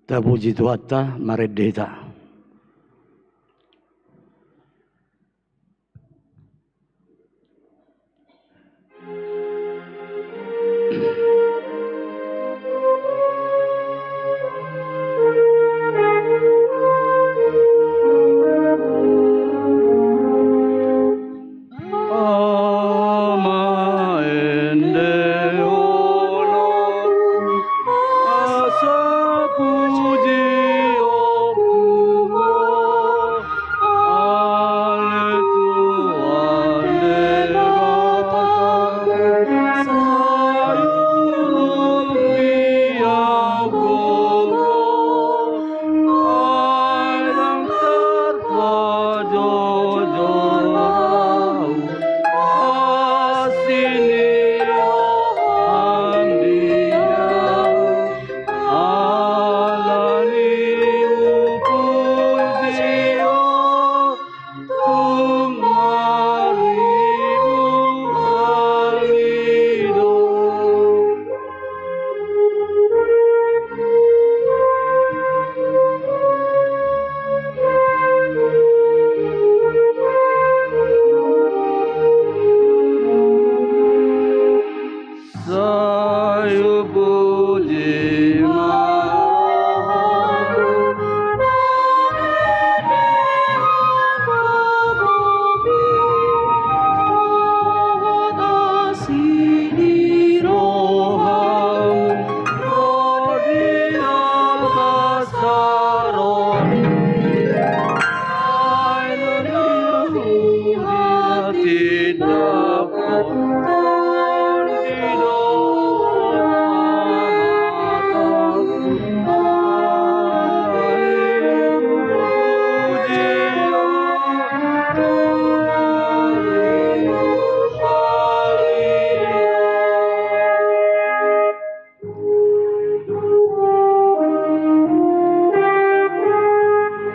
Tapuji Tuhatta mareddeta.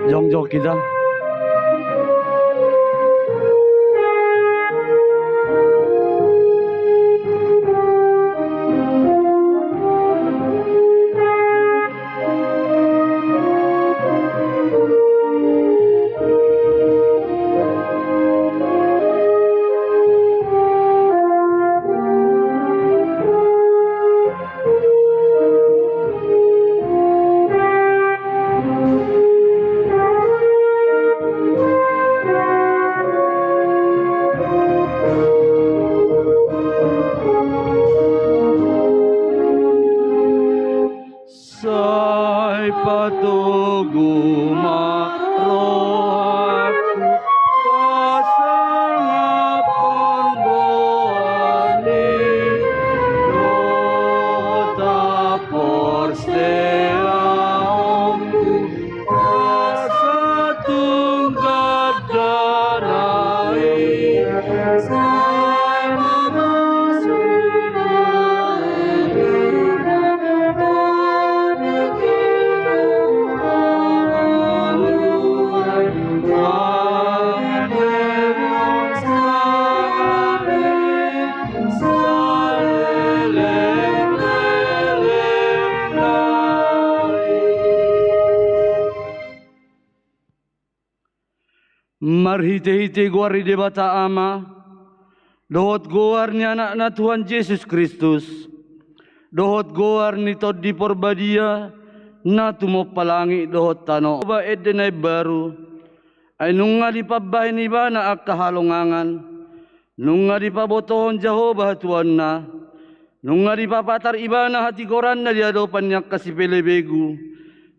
Jongjok kita. Marhite-hite guari debata ama, dohot goarnya anak na Tuhan Yesus Kristus, dohot goar ni tod di porbadia, na tumo palangi dohot tano. Ba edenay baru, ay nunga di pabahin iba na akahalongangan, nunga di pabotohon Jehovah Tuhan na, nunga di papatar iba na hati koran na diadopan niya kasipelebegu,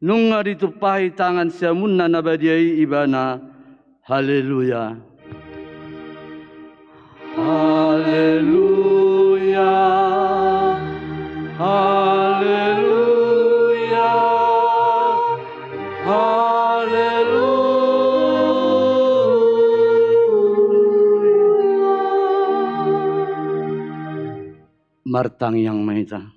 nunga di tupahi tangan siya muna nabadiay iba na. Haleluya. Haleluya. Haleluya. Haleluya. Martang yang mahita.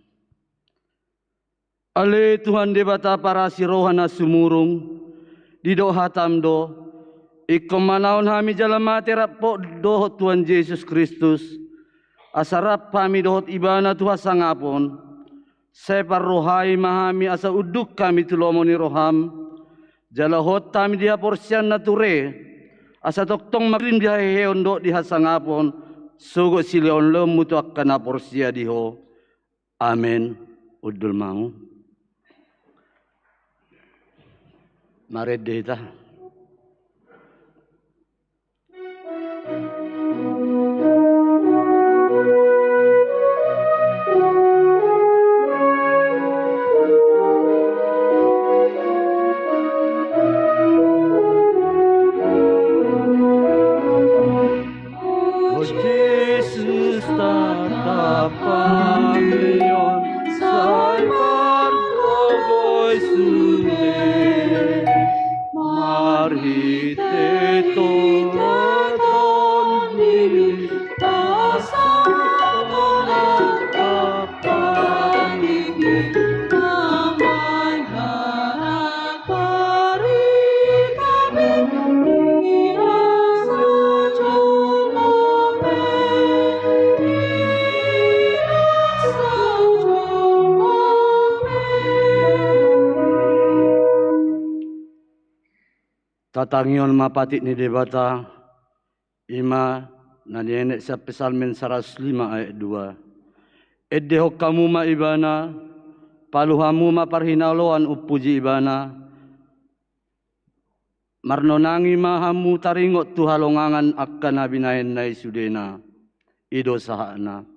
Ale Tuhan debata para sirohana sumurung di hatam do. Ikaw manahon hami jalan mati rapo dohot Tuhan Yesus Kristus. Asarap kami dohot ibana Tuhan sangapon. Saya parrohai mahami asa uduk kami tulomoni roham. Jalahot tami dia porsian nature. Asa toktong marin dia heondo di hasangapon. Sugo sileon lemu tu akan porsia diho. Amin. Udul mau. Marede ta. Jesus tatapayon say partogoy sule marhite toton dili tasakonan kapanigin naman harap pari kami irasa jumape irasa jumape. Tatangion mapatik ni debata ima nanienek sa Psalmen 105 ayat 2. Eddeho kamu ma ibana paluhamu ma parhinaloan upuji ibana marnonangi mahamu taringot tuhalongangan akan nabinahen nai sudena ido sahana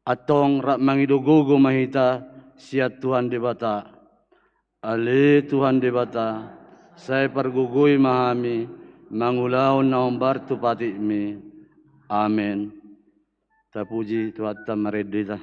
atong rak mangidogogo mahita siat Tuhan debata ale Tuhan debata saya pergugui mahami mangulaon na umbar tu patikmi. Amin. Tapuji Tuhan tamarede ta.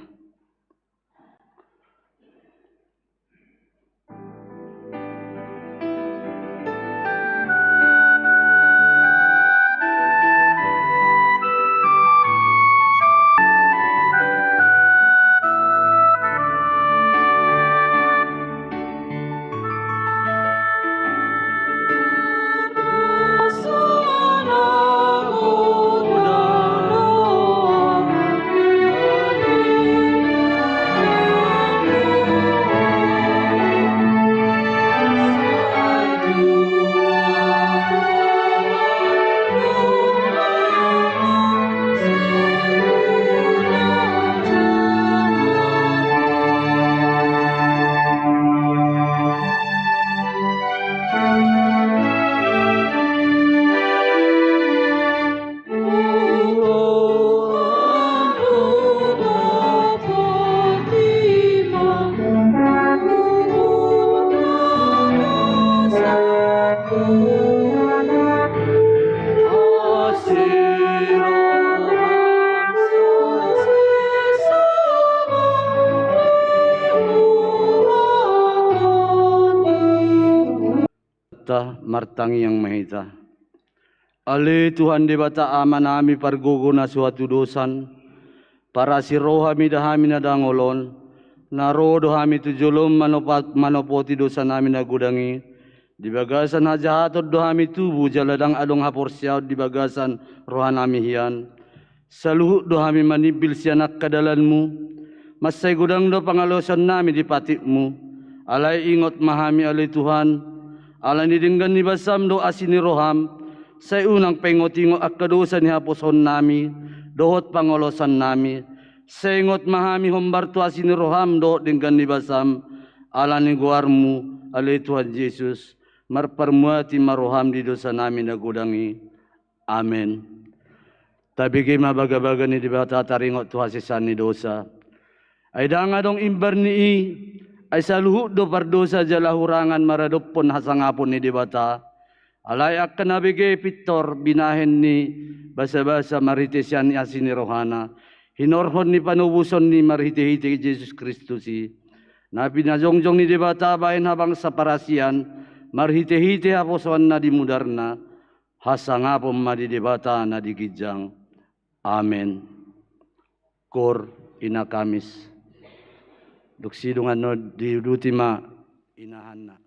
Martangi yang mahita. Ale Tuhan debata amanami parguguna suatu dosan. Para sirohami dahami na dangolon. Narodo hami tujulom manopoti dosa nami na gudangi. Di bagasan hajahatod dohami tubuh jaladang adong haporsiaw di bagasan rohanami hiyan. Saluhut dohami manibil sianak kadalanmu. Masay gudang do pangalosan nami di patikmu. Alay ingot mahami ale Tuhan. Ala nidinggan ni basam do asini roham, say unang pengotingo akadosa ni haposon nami, dohot pangolosan nami, say ingot mahami hombar to asini roham do dinggan ni basam, ala ni guarmu, ale Tuhan Yesus, marparmuati maroham di dosa nami nagudangi. Amen. Tabigi mabaga-baga ni dibata taringot to hasisan ni dosa. Ay dangadong imbar ni ay saluhut do pardosa jala hurangan maradopon hasangapon ni debata. Alay akan nabigay pitor binahen ni basa-basa maritesyan ni asini rohana. Hinorhon ni panubuson ni marhiti-hiti Jesus Kristus si. Na pinajongjong ni debata bayan habang sa parasian marhiti-hiti haposon na dimudarna. Hasangapon madi debata na digijang. Amen. Kor inakamis. Duksidungan no di dutima inahan na.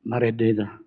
Marededa.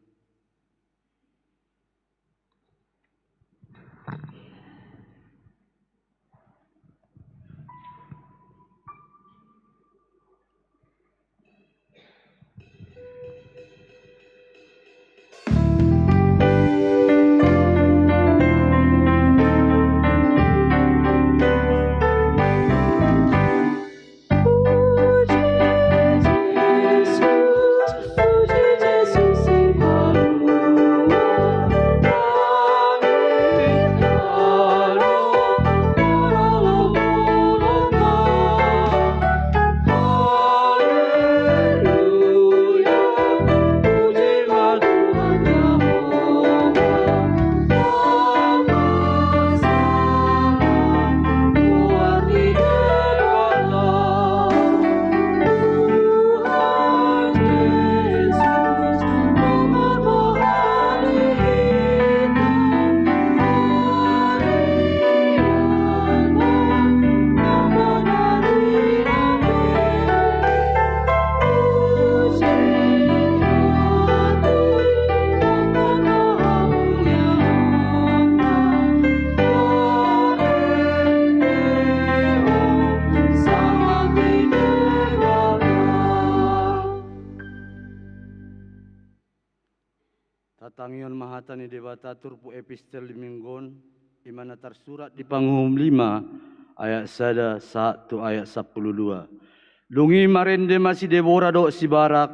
Tatangion mahatani debata turpu epistel minggon imana tersurat di Pangum 5 ayat 1 ayat 12. Lungi marende masih Debora do si Barak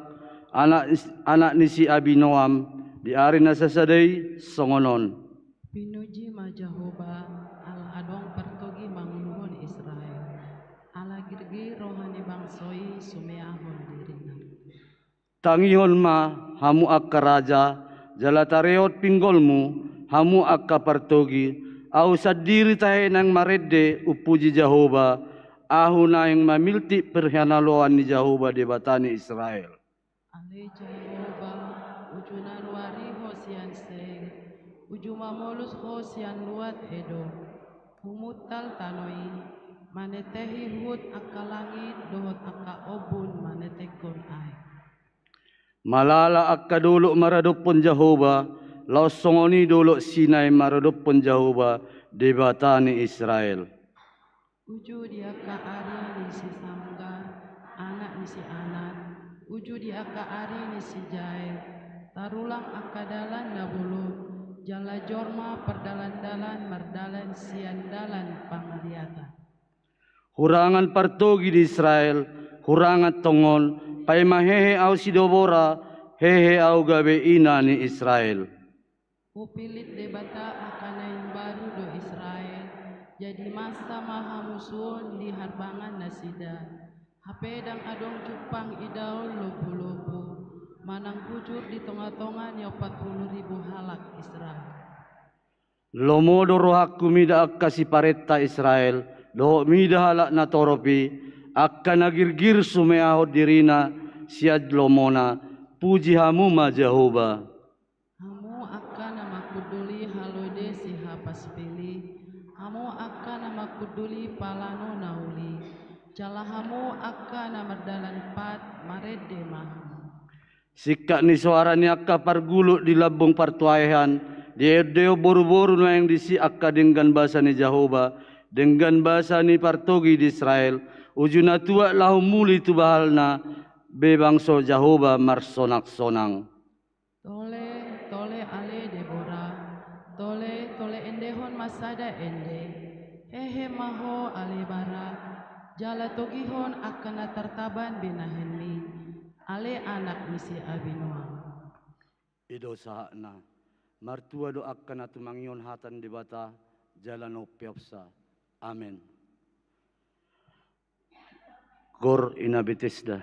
anak ni si Abinoam di ari nasasadai songonon. Pinuji ma Jehovah ala adong pertogi mangunhon Israel ala girgi rohani bangsoi sumeahon dirina. Tangihon ma hamu akka raja jalatareot pinggolmu hamu akka partogi au sadiri tahe nang marede upuji Jehovah ahu na yang mamilti perhanaloan ni Jehovah debatani Israel. Ale Jehovah ujuna luari hosian seng ujuma molus hosian luat edo humutal tanoi manetehi hut akka langit dohot akka obun manetekon ai. Malala akka dulu maradopon Jehovah, laos songoni dulu Sinai maradopon Jehovah debatani Israel. Uju dia ka ari ni si Samgar, anak ni si Anan, uju dia ka ari ni si Jael, tarulang akadalan nabulu, jala jorma perdalan-dalan merdalan siandalan pangaliatan. Hurangan partogi di Israel, hurangan tongon, pai mahehe au si Debora, hehe au gabe ina ni Israel. Upilit debata akanain baru do Israel, jadi masa maha musuhon di harbangan nasida. Hapedang adong cupang idaul lobu-lobu, manang bujur di tengah-tengah 40.000 halak Israel. Lomodo rohak kumida akka si paretta Israel, doh mida halak na toropi, akka nagirgir sumeahod dirina siad lomona, puji hamu ma Jehovah. Hamu akka nama kuduli halode si hapas pili, hamu akka nama kuduli palano nauli, jala hamu akka nama dalan pat marede mahamu. Sikak ni suara ni akka parguluk di labung partuaihan, dia boru-boru na yang disi akka dengan bahasa ni Jehovah, dengan bahasa ni partogi di Israel, ujuna tua lahu muli tu bahalna, bebangso Jehovah marsonak-sonang. Tole ale Debora, tole endehon masada ende, hehe maho ale barak, jala togihon akana tertaban binahenmi, ale anak misi Abinoam. Ido sahakna, martua do akkana tumangion hatan debata, jalan opiapsa. Amen. Gor ina Bethesda.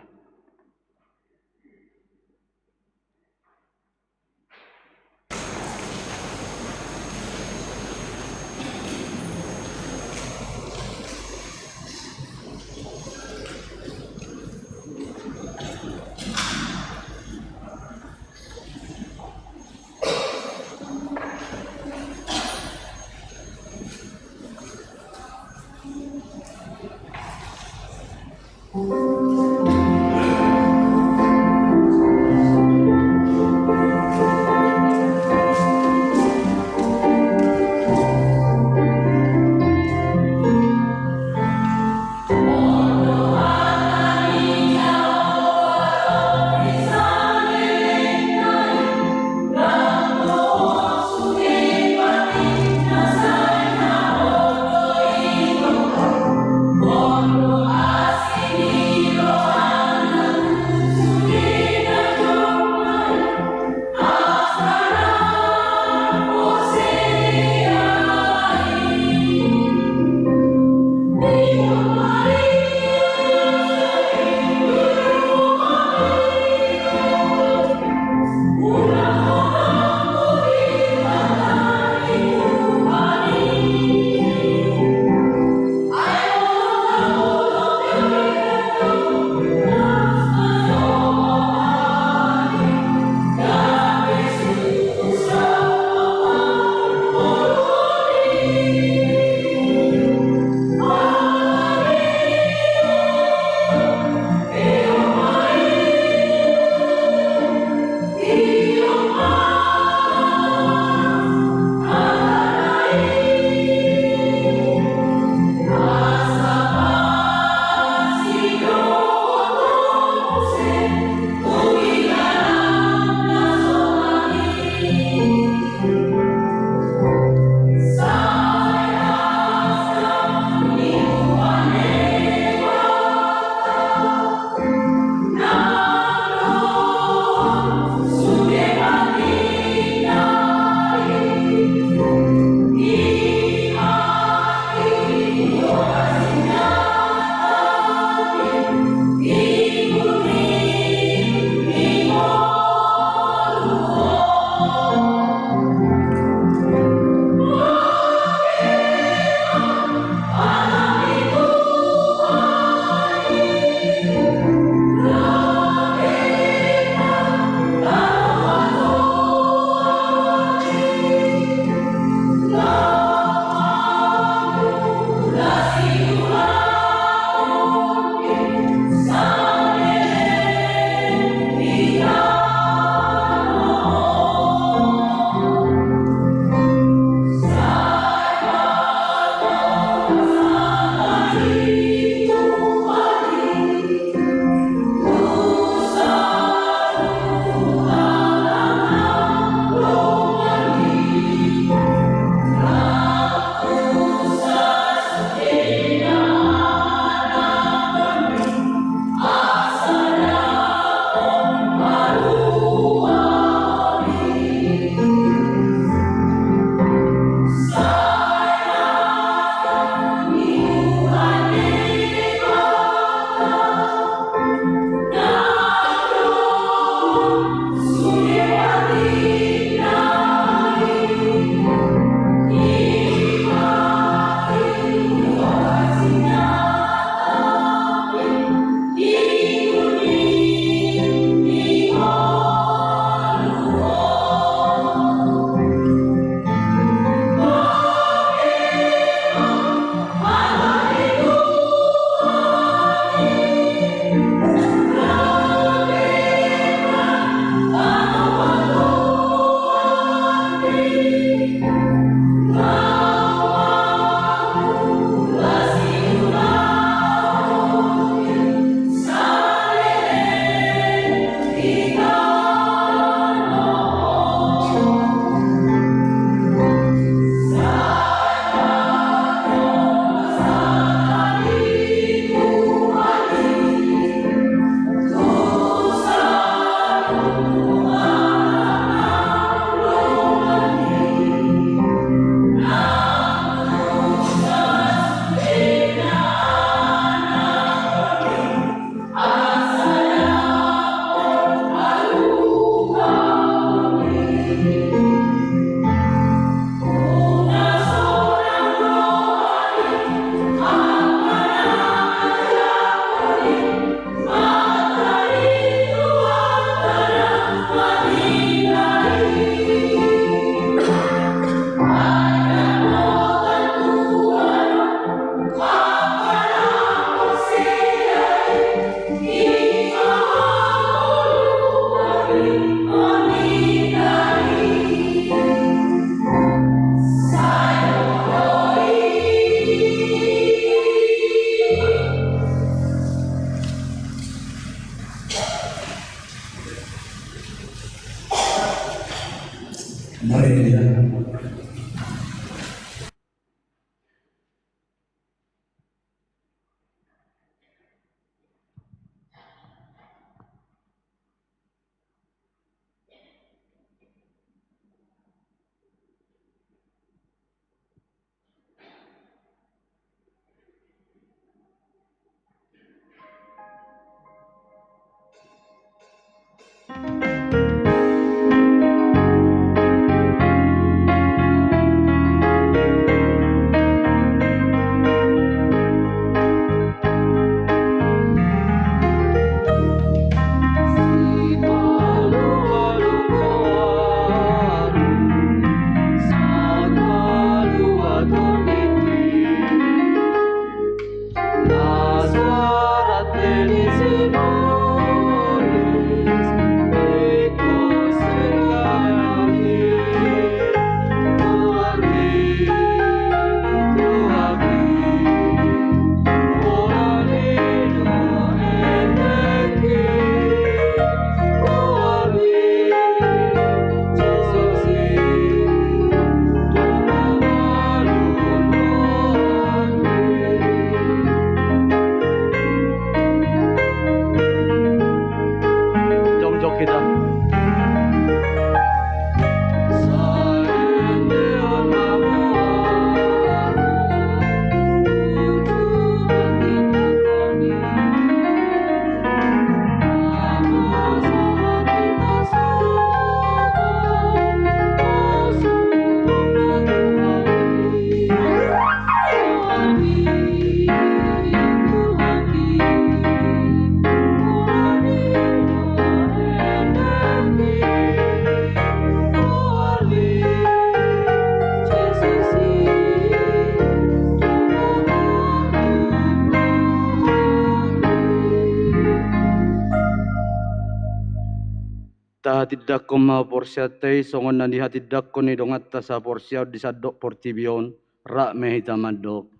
porsia hatidak ko ma porsia tay songon na di hatidak ko ni dongat ta sa porsia di sadok portibion ra mehitamadok.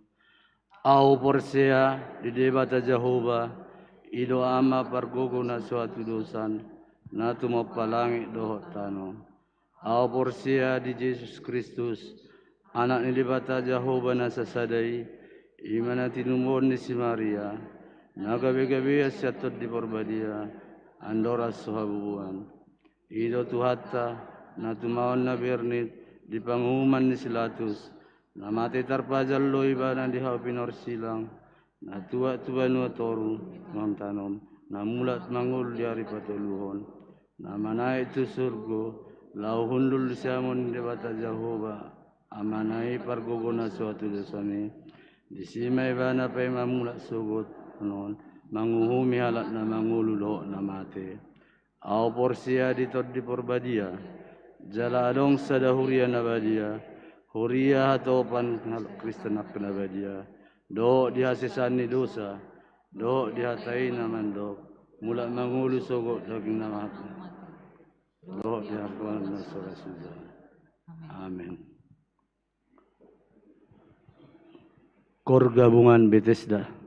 Au porsia di debata Jehova ido ama pargogo na suatu dosan na tumapalangi dohot tano. Au porsia di Yesus Kristus anak ni debata Jehova na sasadai imana tinumon ni si Maria na gabi-gabi asyatot di porbadia andora suhabuan. Ido tuhata na tumaon na bernit di pangumuman ni Silatus na mati tarpajal lo iba na di hapinor silang na tua-tua no toru mamtanom na mulat mangul di hari patuluhon na manai tu surgo lau hundul siamon di bata Jehova amanai pargogona suatu dosani di simai bana pay mamulat sugot non manguhumi halat na mangululo na mate. Au porsia di tod di porbadia jala adong sadahuria nabadia huria hatopan Kristen nabadia do dihasisani dosa do dihatai namandok mulak mangulu sogot daging namata do diharkuan nasura suza. Amin. Kor gabungan Bethesda.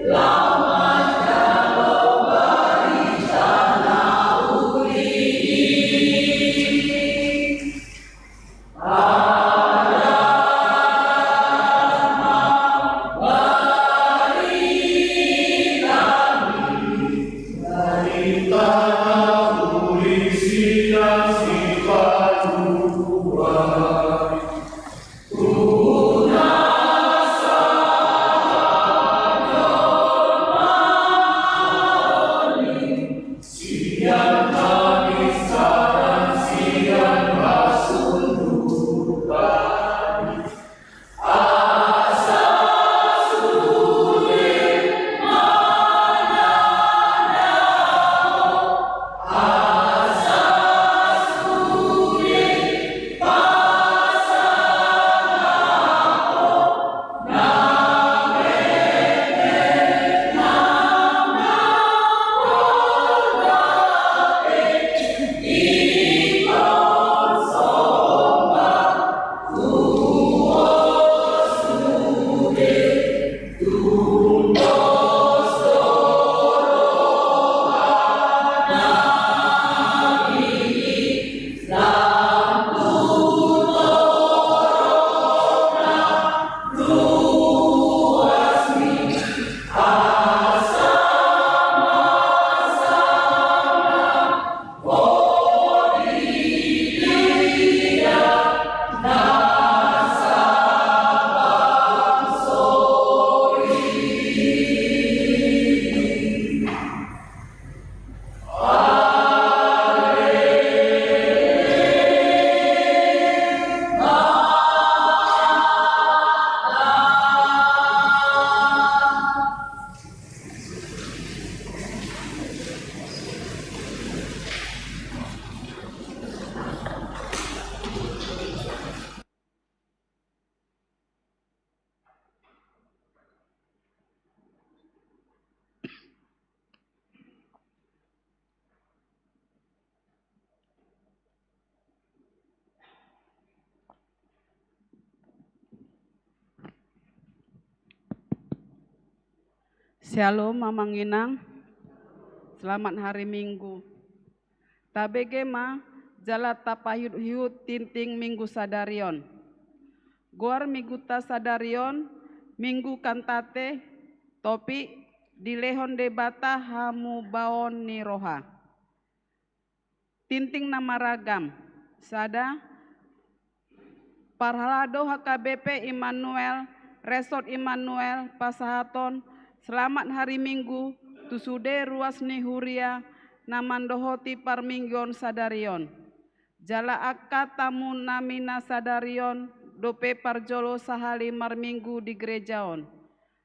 Lama Shalom Mamang Inang, selamat hari Minggu. Tabegema jala tapayut hiut tinting Minggu sadarion. Goar miguta sadarion Minggu kantate topi dilehon debata hamu baon ni roha. Tinting nama ragam sada Parhalado HKBP Immanuel Resort Immanuel Pasahaton selamat hari Minggu tusude ruas ni huria namandohoti parminggon sadarion jala akka tamu namina sadarion dope parjolo sahali marminggu di gerejaon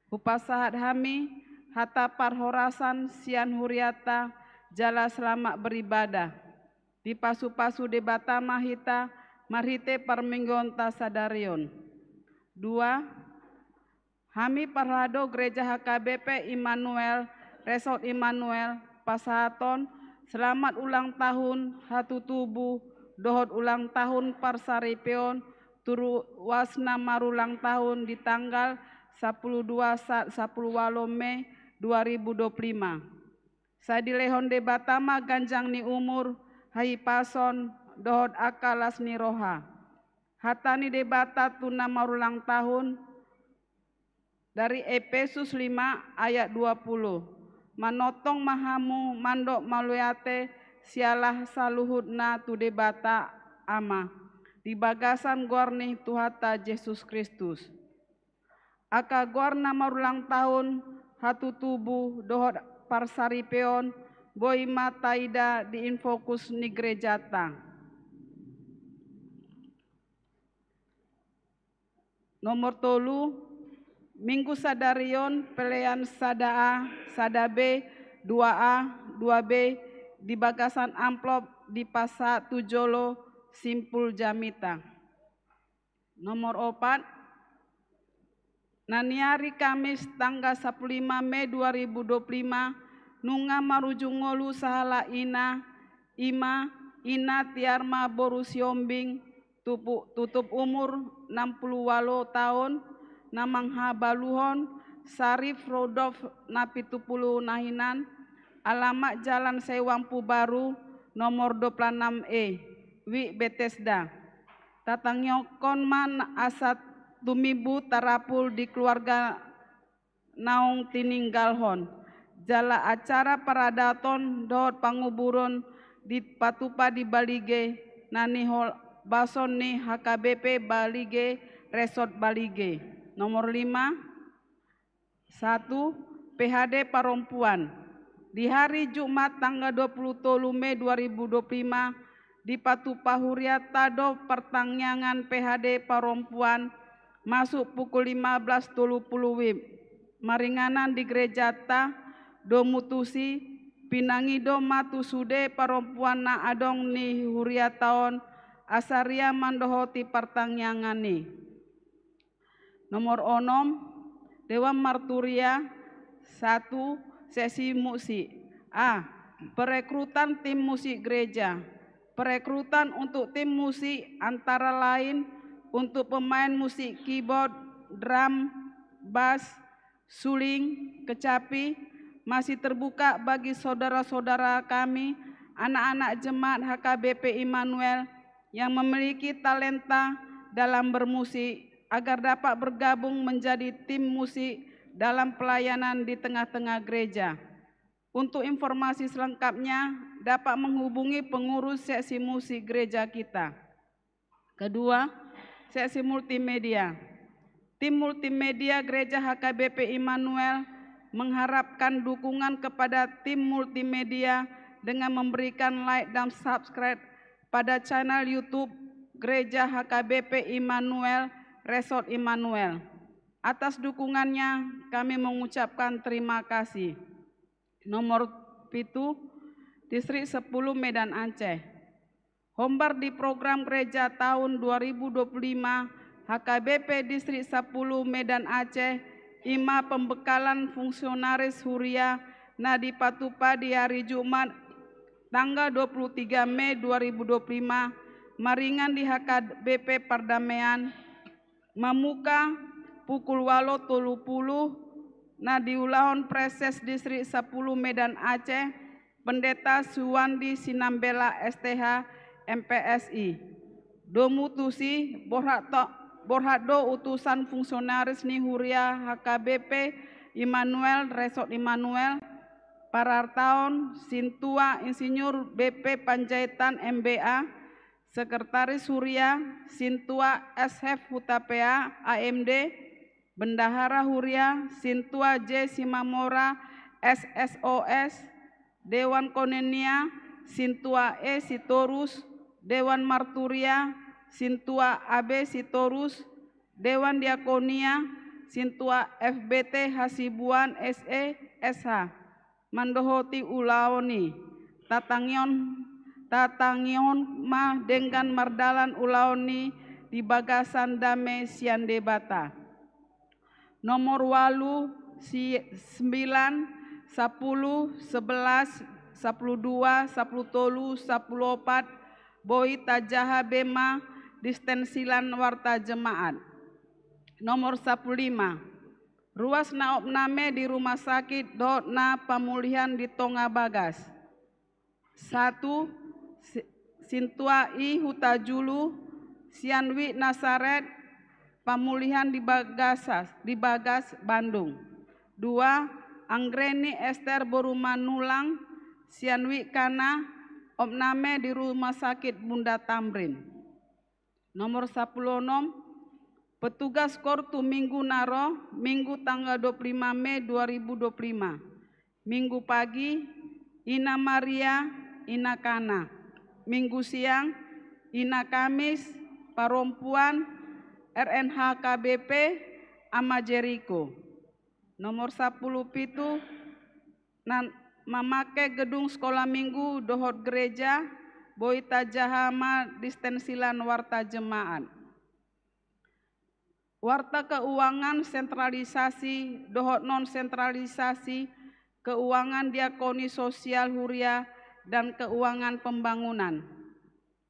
upasahat hami hata parhorasan sian huriata jala selamat beribadah di pasu-pasu debata mahita marhite parminggon ta sadarion. 2. Hami Parlado Gereja HKBP Immanuel Resort Immanuel Pasahaton selamat ulang tahun hatu tubuh dohot ulang tahun parsaripeon turu wasna marulang tahun di tanggal 10 Mei 2025. Sadilehon debatama ganjang ni umur hai pason dohot akalas ni roha. Hatani debata tuna marulang tahun dari Efesus 5 ayat 20. Manotong mahamu mandok maluyate sialah saluhutna tu debata ama. Di bagasan gorni Tuhata Yesus Kristus. Aka gorna marulang tahun hatu tubuh dohot parsaripeon boy mataida di infokus ni gerejata. Nomor 3 Minggu sadarion pelean sada A, sada B, 2A, 2B di bagasan amplop di Pasa Tujolo Simpul Jamita. Nomor 4 Naniari Kamis tanggal 15 Mei 2025 nunga marujungolu sahala ina tiarma borusiombing tutup umur 68 tahun namang habaluhon Sarif Rodolf napitupulu nahinan alamat Jalan Sewampu Baru nomor 26E Wi Bethesda tatangyokon man asat tumibu tarapul di keluarga naung tininggalhon jala acara paradaton dot panguburon di patupa di Balige nanihol bason ni HKBP Balige Resort Balige. Nomor 5 1 PHD Perempuan di hari Jumat tanggal 23 Mei 2025 di Patupa Huria Tado pertangyangan PHD Perempuan masuk pukul 15.30 WIB maringanan di gereja ta do mutusi pinangido matu sude perempuan na adong ni huria taon asaria mandohoti pertangyangan ni. Nomor 6 Dewan Marturia 1 sesi musik. A. Perekrutan tim musik gereja. Perekrutan untuk tim musik antara lain untuk pemain musik keyboard, drum, bass, suling, kecapi masih terbuka bagi saudara-saudara kami anak-anak jemaat HKBP Immanuel yang memiliki talenta dalam bermusik agar dapat bergabung menjadi tim musik dalam pelayanan di tengah-tengah gereja. Untuk informasi selengkapnya dapat menghubungi pengurus seksi musik gereja kita. Kedua, seksi multimedia. Tim multimedia gereja HKBP Immanuel mengharapkan dukungan kepada tim multimedia dengan memberikan like dan subscribe pada channel YouTube gereja HKBP Immanuel Resort Immanuel. Atas dukungannya kami mengucapkan terima kasih. Nomor 7 Distrik 10 Medan Aceh. Hombar di program gereja tahun 2025 HKBP Distrik 10 Medan Aceh ima pembekalan fungsionaris huria Nadi Patupa di hari Jumat tanggal 23 Mei 2025 maringan di HKBP Perdamaian Mamuka pukul 8.30 Nadiulaon Preses Distrik 10 Medan Aceh, Pendeta Suwandi Sinambela STH MPSI. Domutusi Borhado utusan fungsionaris Nihuria HKBP Immanuel Resort Immanuel Parartaon Sintua Insinyur BP Panjaitan MBA Sekretaris Huria Sintua SHF Hutapea AMD Bendahara Huria Sintua J Simamora SSOS Dewan Konenia Sintua E Sitorus Dewan Marturia Sintua AB Sitorus Dewan Diakonia Sintua FBT Hasibuan SE SH Mandohoti Ulaoni Tatangion mah dengan mardalan Ulaoni di Bagasan Dame Siande Bata. Nomor 8 9 10 11 12 13 14 Boi Tajaha Bema Distensilan Warta Jemaat. Nomor 15 ruas naopname di rumah sakit Dotna Pemulihan di Tonga Bagas. 1 Sintua I Hutajulu Sianwi Nasaret Pemulihan di Bagas Bandung. 2 Anggreni Esther Borumanulang Sianwi Kana opname di rumah sakit Bunda Tamrin. Nomor 16 petugas Kortu Minggu Naro Minggu tanggal 25 Mei 2025. Minggu pagi Ina Maria Ina Kana. Minggu siang Ina Kamis Perempuan RNH KBP Ama Jeriko. Nomor 10 pitu memakai gedung sekolah minggu dohot gereja Boi Tajahama Distensilan Warta Jemaat. Warta keuangan sentralisasi dohot non sentralisasi keuangan diakoni sosial huria dan keuangan pembangunan.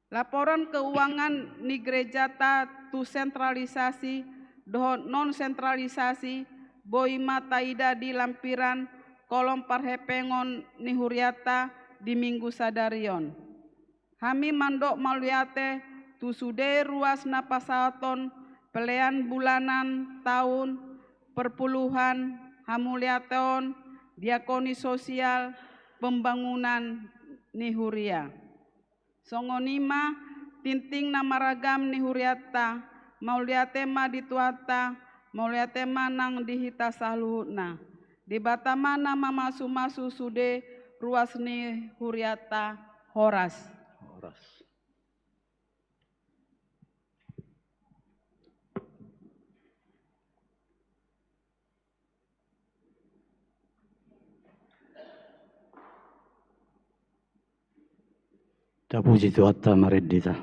Laporan keuangan ni gerejata tu sentralisasi dohot non sentralisasi Boi Mataida di lampiran kolom parhepengon ni huriata di minggu sadarion. Hami mandok maluate tu sude ruas napasaton pelean bulanan tahun perpuluhan hamuliaton diakoni sosial pembangunan nihuria. Songonima tinting namaragam nihuriata mauliatema dituata mauliatema nang dihita saluhutna. Di batamana mamasu-masu sude ruas nihuriata horas. Puji Tuhan maridita.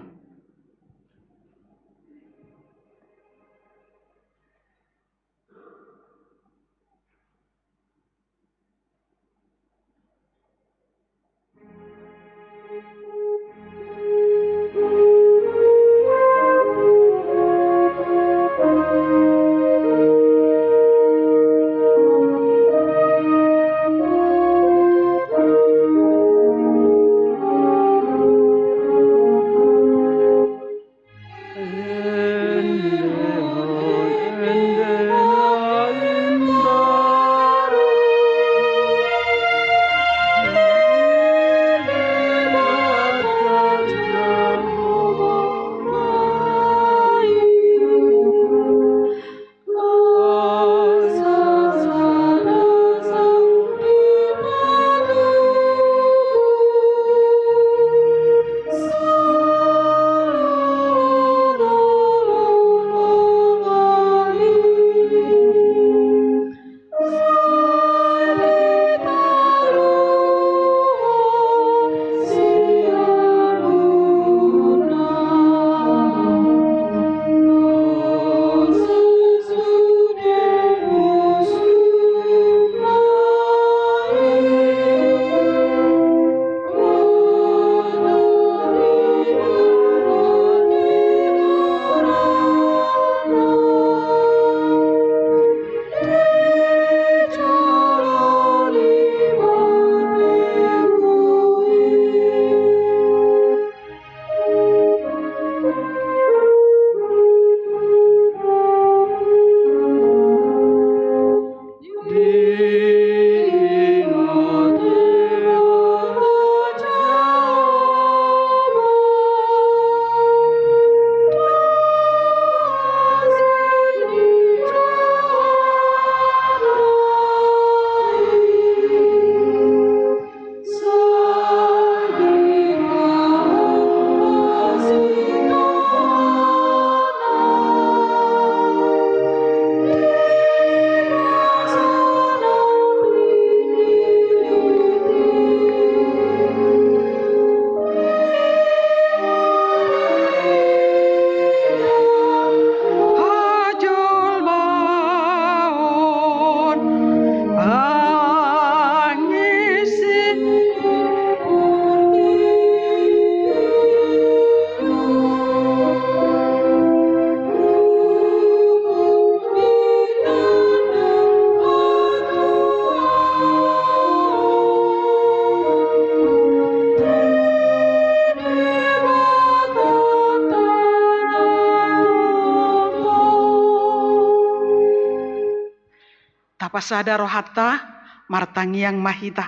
napasada rohata martangiang mahita.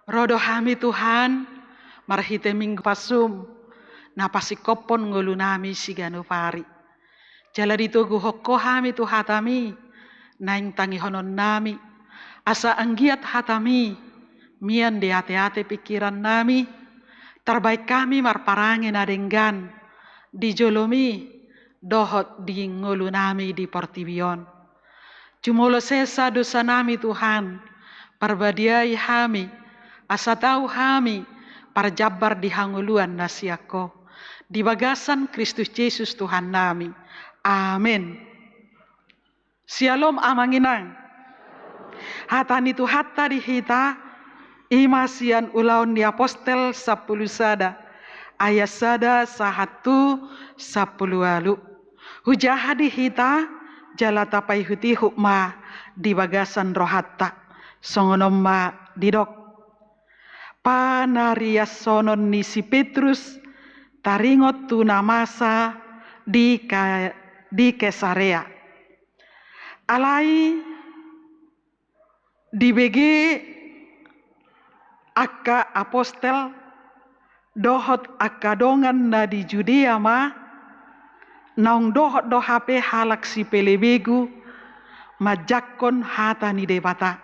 Rodo hami Tuhan marhite minggu pasum napasikopon ngulunami sigano pari. Jala ditugu hokko hami tu hatami naing tangi honon nami asa anggiat hatami mian de ate-ate pikiran nami terbaik kami marparangin adenggan dijolomi dohot di ngulunami di portibion. Jumulo sesa dosa nami Tuhan parbadiai hami asa tahu hami parjabar di hanguluan nasiako di bagasan Kristus Yesus Tuhan nami. Amin. Shalom amanginang. Hatani tu hatta di hita imasian ulaun di apostel 10 sada ayat sada 1 10 alu. Hujah di hita jala tapai huti hukma di bagasan rohatta songonomma didok. Panarias sonon ni si Petrus taringot tu namasa di Kesarea. Alai di BG akka apostel dohot akka dongan na di Judea ma naung dohot dohape halak si pelebegu majakon hata ni debata.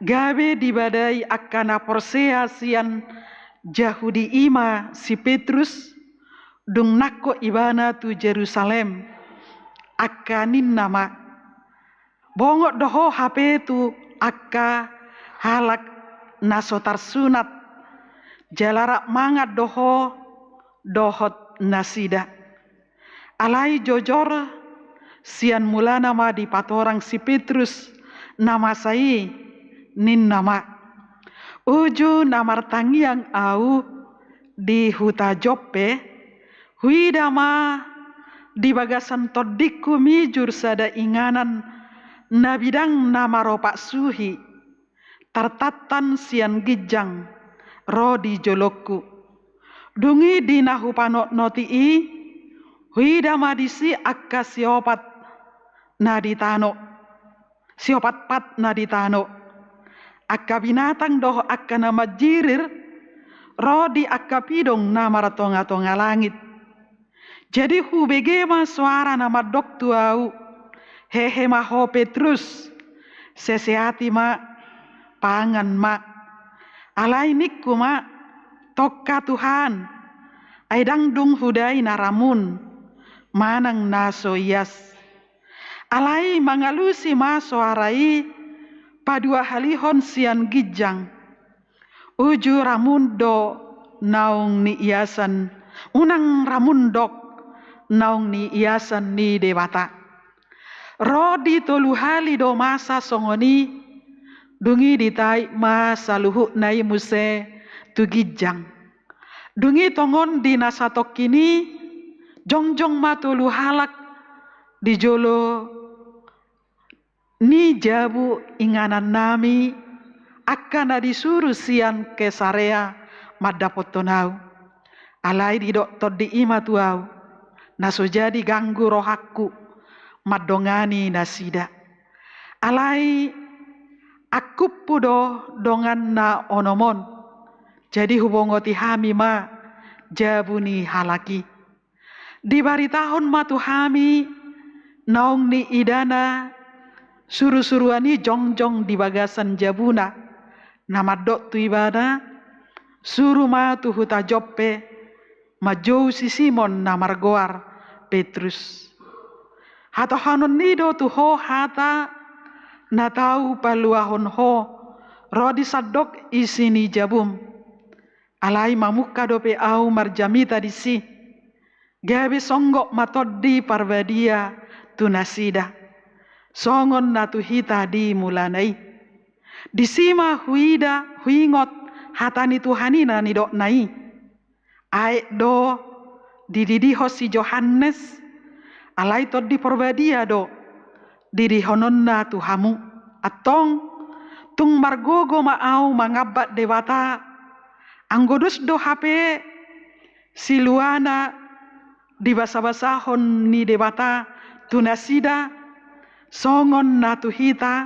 Gabe dibadai akana persea sian Jahudi ima si Petrus dung nako ibana tu Jerusalem akanin nama bongok doho HP tu akka halak nasotar sunat jalarak mangat doho dohot nasida alai jojor sian mula nama di patorang si Petrus nama sai nin nama uju namar tangiang au di huta Joppe huidama di bagasan todiku mijur sada inganan nabidang nama ropak suhi tartatan sian gijang rodi jolokku dungi di nahupanok notii huidama disi akka siopat naditano siopat pat naditano akka binatang doh akka nama jirir rodi akka pidong nama ratonga-tonga langit. Jadi hubegema suara nama dok tuau hehe maho Petrus sesehati ma pangan ma alai nikku ma tokka Tuhan aidang dung hudai naramun manang naso yas alai mangalusi ma suarai padua halihon sian gijang uju ramundo naung ni iasan unang ramundok naung ni iasan ni dewata rodi tolu hali do masa songoni dungi ditai masa luhuk nai muse tu gijang dungi tongon di nasatok kini jongjong ma tolu halak di jolo ni jabu inganan nami akan disuruh sian Kesarea madapotonau alai di doktor di ima tuau naso jadi ganggu rohakku madongani nasida alai aku pudo dongan na onomon jadi hubungoti hami ma jabuni halaki di bari tahun matu hami naung ni idana suruh-suruani jongjong di bagasan jabuna nama dok tu ibada suruh ma tu huta Joppe majou si Simon namar goar Petrus hato hanon nido tu ho hata na tau paluahon ho rodi sadok isini jabum alai mamuka dope au marjamita disi gabe songgok matodi parvadia tu nasida songon natu hita di mulanai disima huida huingot hatani Tuhanina ni dok nai aek do dididi hosi Johannes alai to di porbadia do didi hononna Tuhamu atong tung margogo maau mangabat dewata anggodus do HP siluana di basa-basahon ni dewata tunasida songon natu hita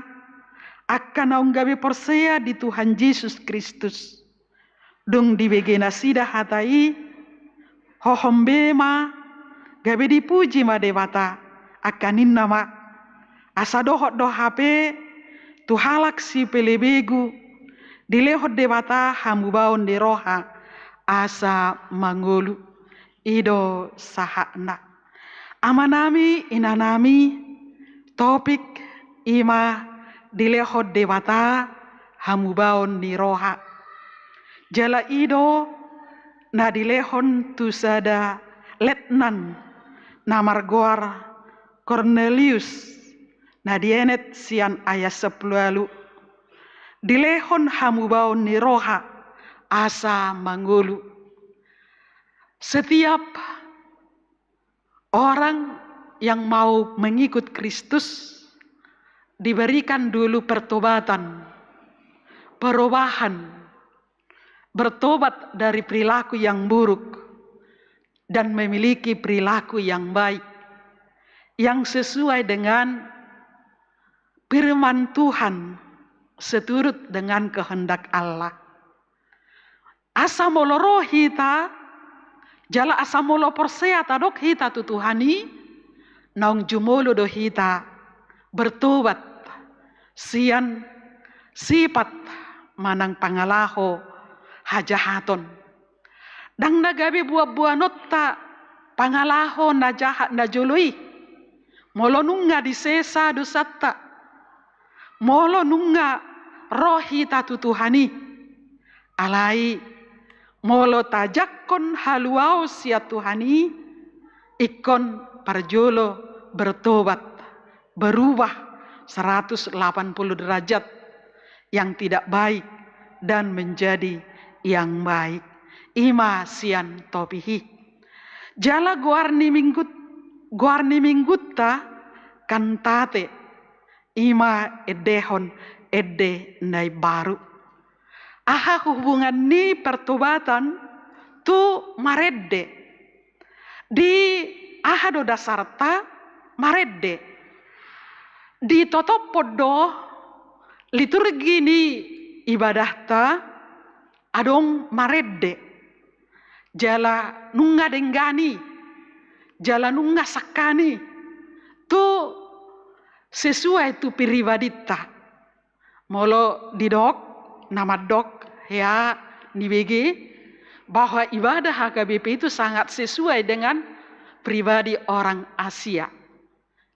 akan naung gawe persea di Tuhan Yesus Kristus. Dung di begena sida hatai hohombema gawe dipuji ma dewata akanin nama asa dohot dohape tuhalak si pelebegu dilehot dewata hambubaon di roha asa mangolu ido sahakna amanami inanami topik ima dilehot dewata hamubaon ni roha jala ido na dilehon tusada letnan namargoar Cornelius na dienet sian ayat 10 dilehon hamubaon ni roha asa mangulu. Setiap orang yang mau mengikut Kristus diberikan dulu pertobatan, perubahan, bertobat dari perilaku yang buruk dan memiliki perilaku yang baik yang sesuai dengan firman Tuhan, seturut dengan kehendak Allah. Asamolo roh hita, jala asamolo persea tadok hita tu Tuhani, naung jumolo do hita bertobat sian sifat manang pangalaho hajahaton. Dang nagabi buah-buah notta pangalaho na jahat na jului. Molo nunga disesa dosatta. Molo nunga rohi tatu Tuhani. Alai molo tajakkon haluau sia Tuhani. Ikon parjolo bertobat. Berubah 180 derajat yang tidak baik dan menjadi yang baik. Ima sian topihi. Jala guarni minggutta kantate ima edehon ede nai baru. Aha hubungan ni pertobatan tu maredde. Di aha do dasarta maredde. Di totopodo liturgi ni ibadahta adong maredde. Jala nunga denggani, jala nunga sakani, tu sesuai tu piribadita. Molo didok, nama dok ya nibegi bahwa ibadah HKBP itu sangat sesuai dengan pribadi orang Asia.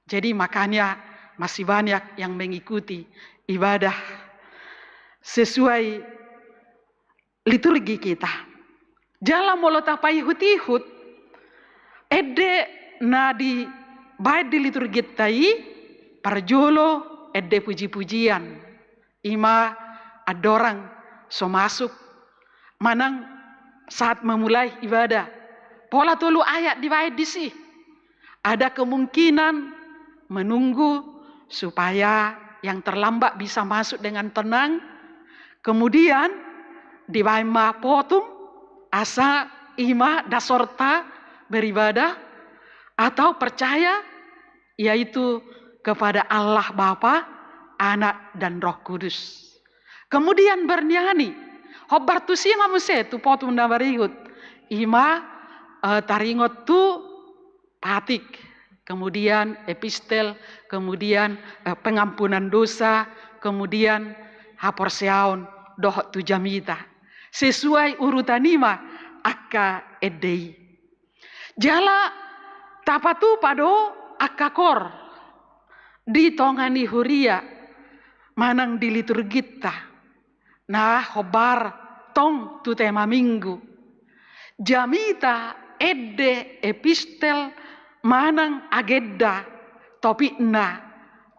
Jadi makanya masih banyak yang mengikuti ibadah sesuai liturgi kita. Jala molo tapai hutihut ede na di baik di liturgi tai parjolo ede puji-pujian ima adorang so masuk manang saat memulai ibadah pola tolu ayat di baik di si ada kemungkinan menunggu supaya yang terlambat bisa masuk dengan tenang kemudian di baik ma potum asa ima dasorta beribadah atau percaya yaitu kepada Allah Bapa, Anak dan Roh Kudus. Kemudian bernyanyi, hobar tu sima musetu potum na barihut. Ima taringot tu patik, kemudian epistel, kemudian pengampunan dosa, kemudian haporseaon dohot tu jamita. Sesuai urutan ima akka edei. Jala tapatu pado akka kor di tongani huria manang di liturgita. Nah hobar tong tu tema minggu. Jamita edde epistel manang agedda topikna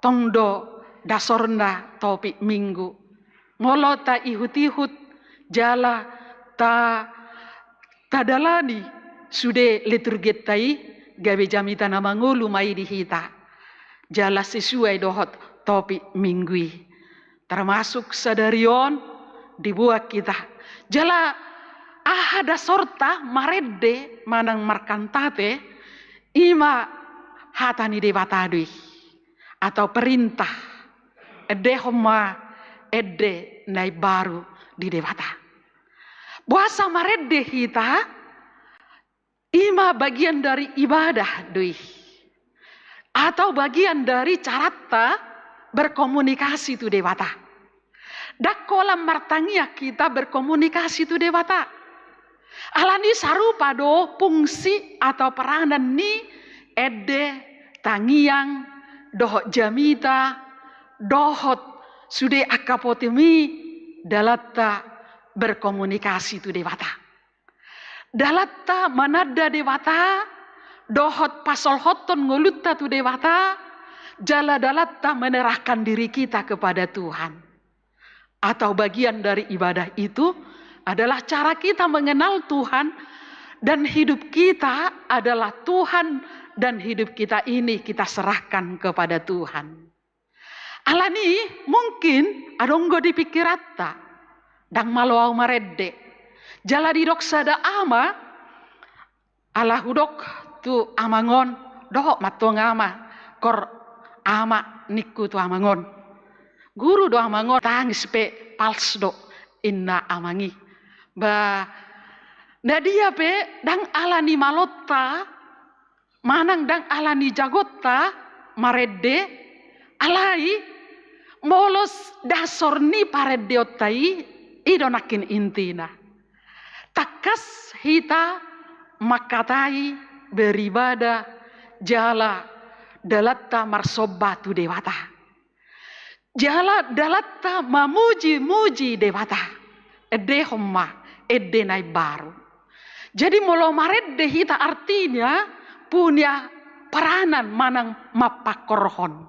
tongdo dasorna topik minggu. Molota ihut-ihut jala tadalani sude liturgetai gawe jamita nama ngulu mai dihita. Jala sesuai dohot topik minggui. Termasuk sadarion dibuat kita. Jala ahada sorta maredde manang markantate ima hatani debatadui. atau perintah. Ede homa ede nai baru di dewata. Puasa maredde hita ima bagian dari ibadah doi. Atau bagian dari carata berkomunikasi tu dewata. Dak kolam martangia kita berkomunikasi tu dewata. Alani sarupa do fungsi atau peranan ni ede tangiang dohot jamita dohot sude akapotemi dalatta berkomunikasi tu dewata. Dalatta manada dewata dohot pasol hoton ngolutta tu dewata jala dalatta menyerahkan diri kita kepada Tuhan. Atau bagian dari ibadah itu adalah cara kita mengenal Tuhan dan hidup kita adalah Tuhan dan hidup kita ini kita serahkan kepada Tuhan. Alani mungkin adonggo dipikirata dang maluau maredde jala didok sada ama ala hudok tu amangon dohok matong ama kor ama niku tu amangon guru do amangon tangis pe pals do inna amangi ba nadia pe dang alani malotta manang dang alani jagotta maredde alai molos dasor ni paredde otai idonakin intina takas hita makatai beribadah jala dalatta marsobatu dewata jala dalatta mamuji-muji dewata ede homma ede nai baru. Jadi molo maredde hita artinya punya peranan manang mapakorhon.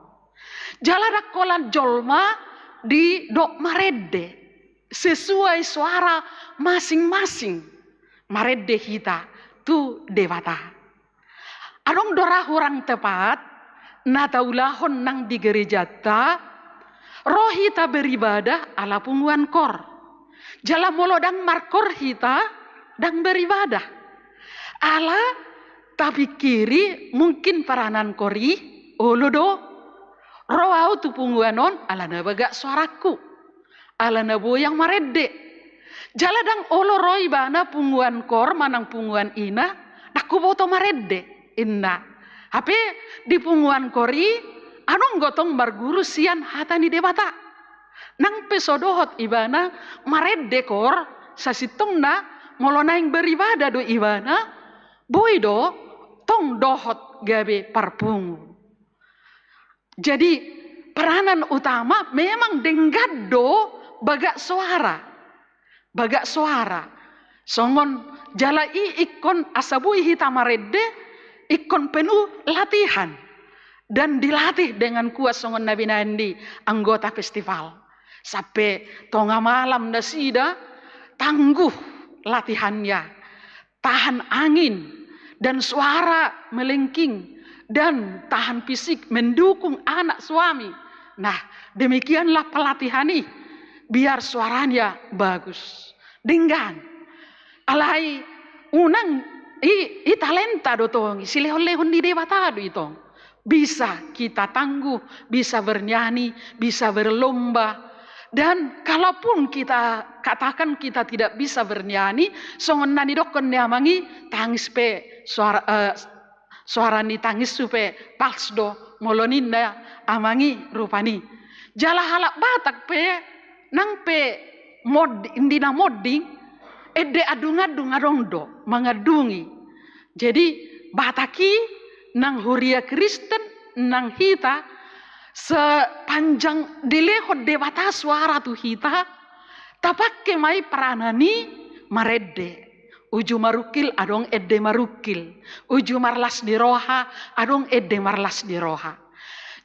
Jala dakolan jolma di dok maredde sesuai suara masing-masing maredde hita tu dewata. Adong dora hurang tepat nataulahon nang di gereja ta roh hita beribadah ala punguan kor. Jala molo dang markor hita dang beribadah. Ala tapi kiri mungkin peranan kori olodo roh au tu punguanon ala nabaga suaraku. Ala nabo yang maredde. Jala dang olo roi bana punguan kor manang punguan ina daku boto maredde inna. Hape di punguan kori anong gotong barguru sian hatani dewata. Nang pesodohot ibana maredde kor sasitong na molona yang beribadah do ibana boy do tong dohot gabe parpungu. Jadi peranan utama memang denggado bagak suara. Bagak suara. Songon jala ikon asabui hita maredde ikon penuh latihan. Dan dilatih dengan kuat songon Nabi Nandi anggota festival. Sampai tonga malam nasida tangguh latihannya. Tahan angin dan suara melengking. Dan tahan fisik mendukung anak suami. Nah demikianlah pelatihan ini. Biar suaranya bagus. Dengan alai unang i talenta dotong silehon-lehon di dewata do itong. Bisa kita tangguh, bisa bernyanyi, bisa berlomba. Dan kalaupun kita katakan kita tidak bisa bernyanyi, songon nani dokon neamangi tangis pe suara ni tangis supe pals do moloninda amangi rupani. Jala halak batak pe nang pe mod indina modding ede adung-adung adondo mengadungi. Jadi bataki nang huria Kristen nang hita sepanjang dilehot dewata suara tu hita tapakke mai peranani maredde uju marukil adong ede marukil uju marlas di roha adong ede marlas di roha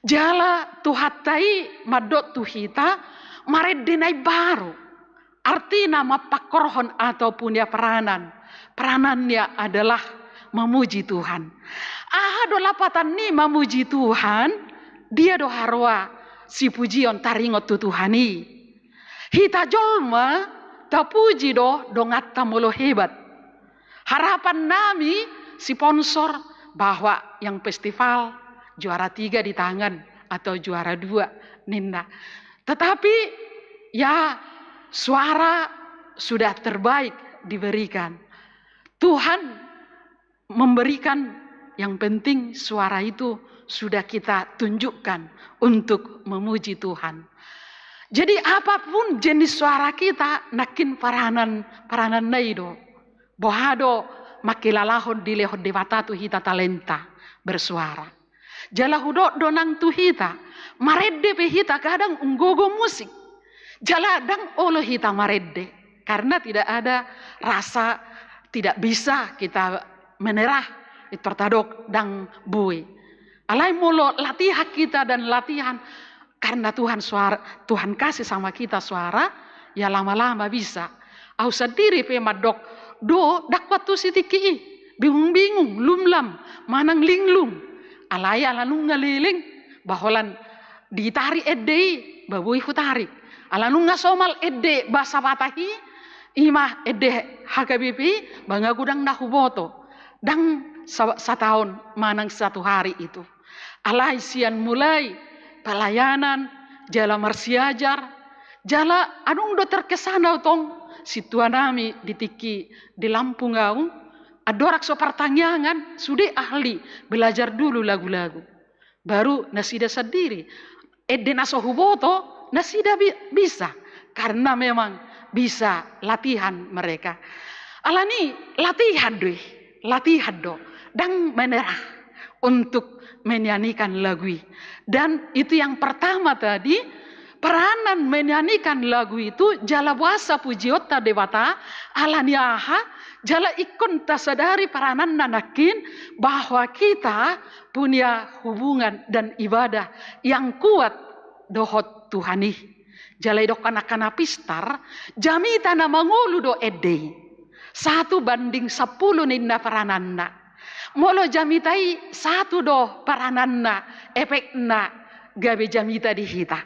jala tu hatai madot tu hita maredde nai baru arti nama pakorhon atau punya peranannya adalah memuji Tuhan. Do lapatan ni memuji Tuhan, dia do harwa si pujion taringot tu Tuhani. Hita jolma ta puji do ngatta molo hebat. Harapan nami sponsor bahwa yang festival juara 3 di tangan atau juara 2 Ninda. Tetapi ya suara sudah terbaik diberikan. Tuhan memberikan, yang penting suara itu sudah kita tunjukkan untuk memuji Tuhan. Jadi apapun jenis suara kita, nakin paranan naido, bohado makilalahon di lehod dewata tu hita talenta bersuara. Jala hudok donang tu hita, maredde pe hita kadang unggogo musik. Jala dang olo hita maredde, karena tidak ada rasa, tidak bisa kita menerah itortadok dang bui. Alai molo latihan kita dan latihan. Karena Tuhan kasih sama kita suara, ya lama-lama bisa. Au sendiri pe madok dak waktu sitiki, bingung-bingung, lumlam, manang linglung. Alaya lalu ngeliling, baholan ditari edei, babui hutarik. Alanu ngasomal ede basa batahi, imah ede hakabipi, bangagudang nahuboto. Dang setahun, manang 1 hari itu. Alai sian mulai pelayanan, jala marsiajar, jala adung do terkesana tong situanami ditiki di Lampung gaung, adorak so pertanyaan, sudah ahli belajar dulu lagu-lagu. Baru nasida sendiri, ede naso huboto, nasida bisa, karena memang bisa latihan mereka. Alani latihan do, dan menerah untuk menyanyikan lagu. Dan itu yang pertama tadi, peranan menyanyikan lagu itu jala bahasa pujiota dewata alaniaha, jala ikon tasadari peranan nanakin bahwa kita punya hubungan dan ibadah yang kuat dohot Tuhani. Jala idok anak-anak pistar, jami tanah mangulu do ede 1:10 ninda perananna. Molo jamitai 1 do parananna efekna gabe jamita di hita.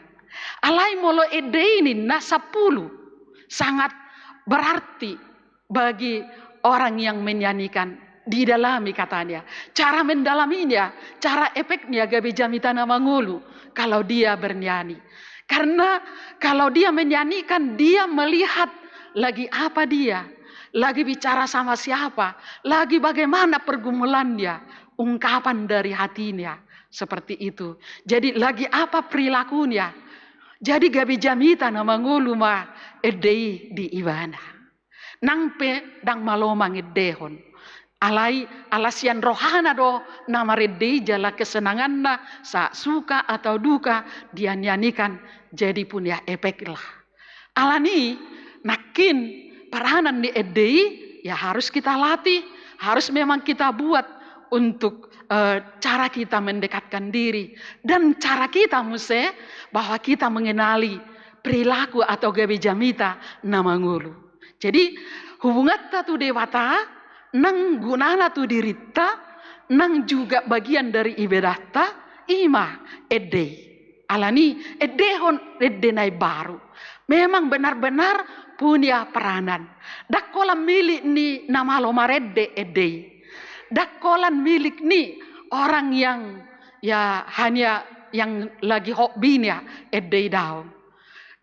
Alai molo ede ini na 10 sangat berarti bagi orang yang menyanyikan, didalami katanya. Cara mendalaminya, cara efeknya gabe jamita na mangulu kalau dia bernyanyi. Karena kalau dia menyanyikan, dia melihat lagi apa dia, lagi bicara sama siapa, lagi bagaimana pergumulannya, ungkapan dari hatinya, seperti itu. Jadi lagi apa perilakunya. Jadi gabi jamita nama ngulu ma edei di ibana. Nangpe dang malomang edehon. Alasian rohana do nama redei jala kesenangan na sa suka atau duka dia nyanyikan jadi punya efek lah. Alani nakin peranan di edei ya harus kita latih, harus memang kita buat untuk cara kita mendekatkan diri dan cara kita muse bahwa kita mengenali perilaku atau gabe jamita nama ngulu. Jadi hubungan tu dewata nang gunana tu dirita nang juga bagian dari ibadata ima edei. Alani edehon edenai baru. Memang benar-benar punya peranan. Dakolan milik ni nama lomaredde edei. Dakolan milik ni orang yang ya hanya yang lagi hobinya edei daun.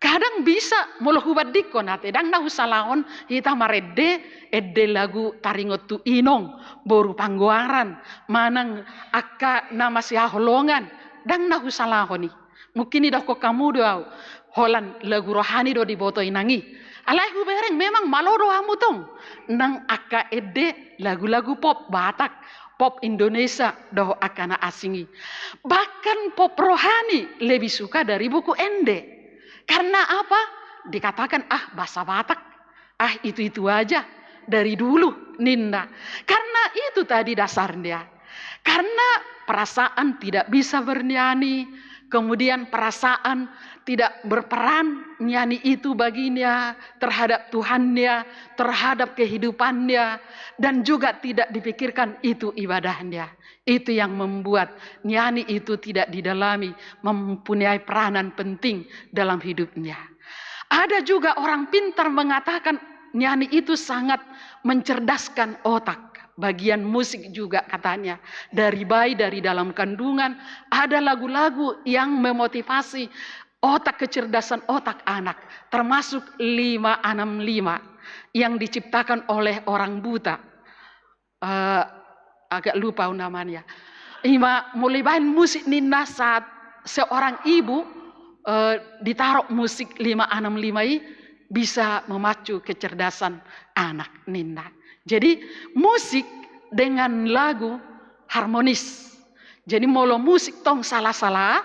Kadang bisa mulu hubat dikon ate dang nahu salaon hita maredde edde lagu taringot tu inong boru pangguaran manang akka nama si holongan dang nahu salahoni. Mungkin idah kok kamu doa holan lagu rohani do diboto inangi. Alai hubereng memang malodo amutong nang akka edde lagu-lagu pop Batak, pop Indonesia doh akana asingi. Bahkan pop rohani lebih suka dari buku ende. Karena apa? Dikatakan bahasa Batak, itu aja dari dulu Ninda. Karena itu tadi dasarnya. Karena perasaan tidak bisa bernyanyi, kemudian perasaan tidak berperan nyanyi itu baginya terhadap Tuhannya, terhadap kehidupannya, dan juga tidak dipikirkan itu ibadahnya. Itu yang membuat nyanyi itu tidak didalami, mempunyai peranan penting dalam hidupnya. Ada juga orang pintar mengatakan nyanyi itu sangat mencerdaskan otak. bagian musik juga katanya. Dari bayi, dari dalam kandungan, ada lagu-lagu yang memotivasi otak, kecerdasan otak anak. Termasuk 565 yang diciptakan oleh orang buta. Agak lupa namanya. Mulai bahan musik Nina saat seorang ibu ditaruh musik 565 ini bisa memacu kecerdasan anak Nina. Jadi musik dengan lagu harmonis. Jadi molo musik tong salah-salah,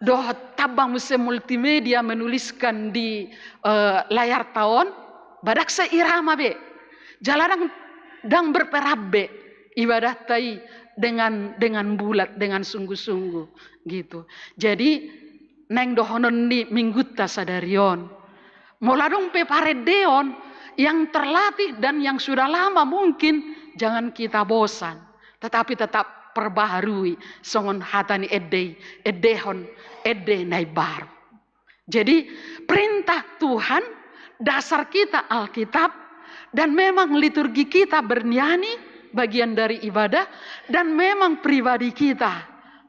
doh tabang musim multimedia menuliskan di layar tahun, badak seirama be, jalan dang berperabe ibadah tai dengan bulat, dengan sungguh-sungguh gitu. Jadi neng dohonon di mingguta sadarion, moladong pe paredeon yang terlatih dan yang sudah lama mungkin jangan kita bosan, tetapi tetap perbaharui songon hatani edehon nai baru. Jadi perintah Tuhan, dasar kita Alkitab, dan memang liturgi kita bernyanyi bagian dari ibadah, dan memang pribadi kita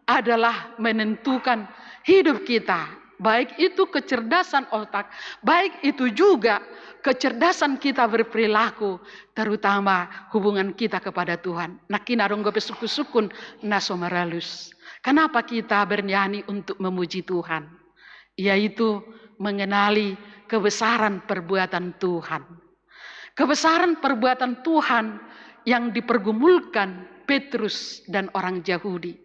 adalah menentukan hidup kita, baik itu kecerdasan otak, baik itu juga kecerdasan kita berperilaku, terutama hubungan kita kepada Tuhan. Nakin arong gope suku-sukun nasomaralus. Kenapa kita bernyanyi untuk memuji Tuhan? Yaitu mengenali kebesaran perbuatan Tuhan. Kebesaran perbuatan Tuhan yang dipergumulkan Petrus dan orang Yahudi.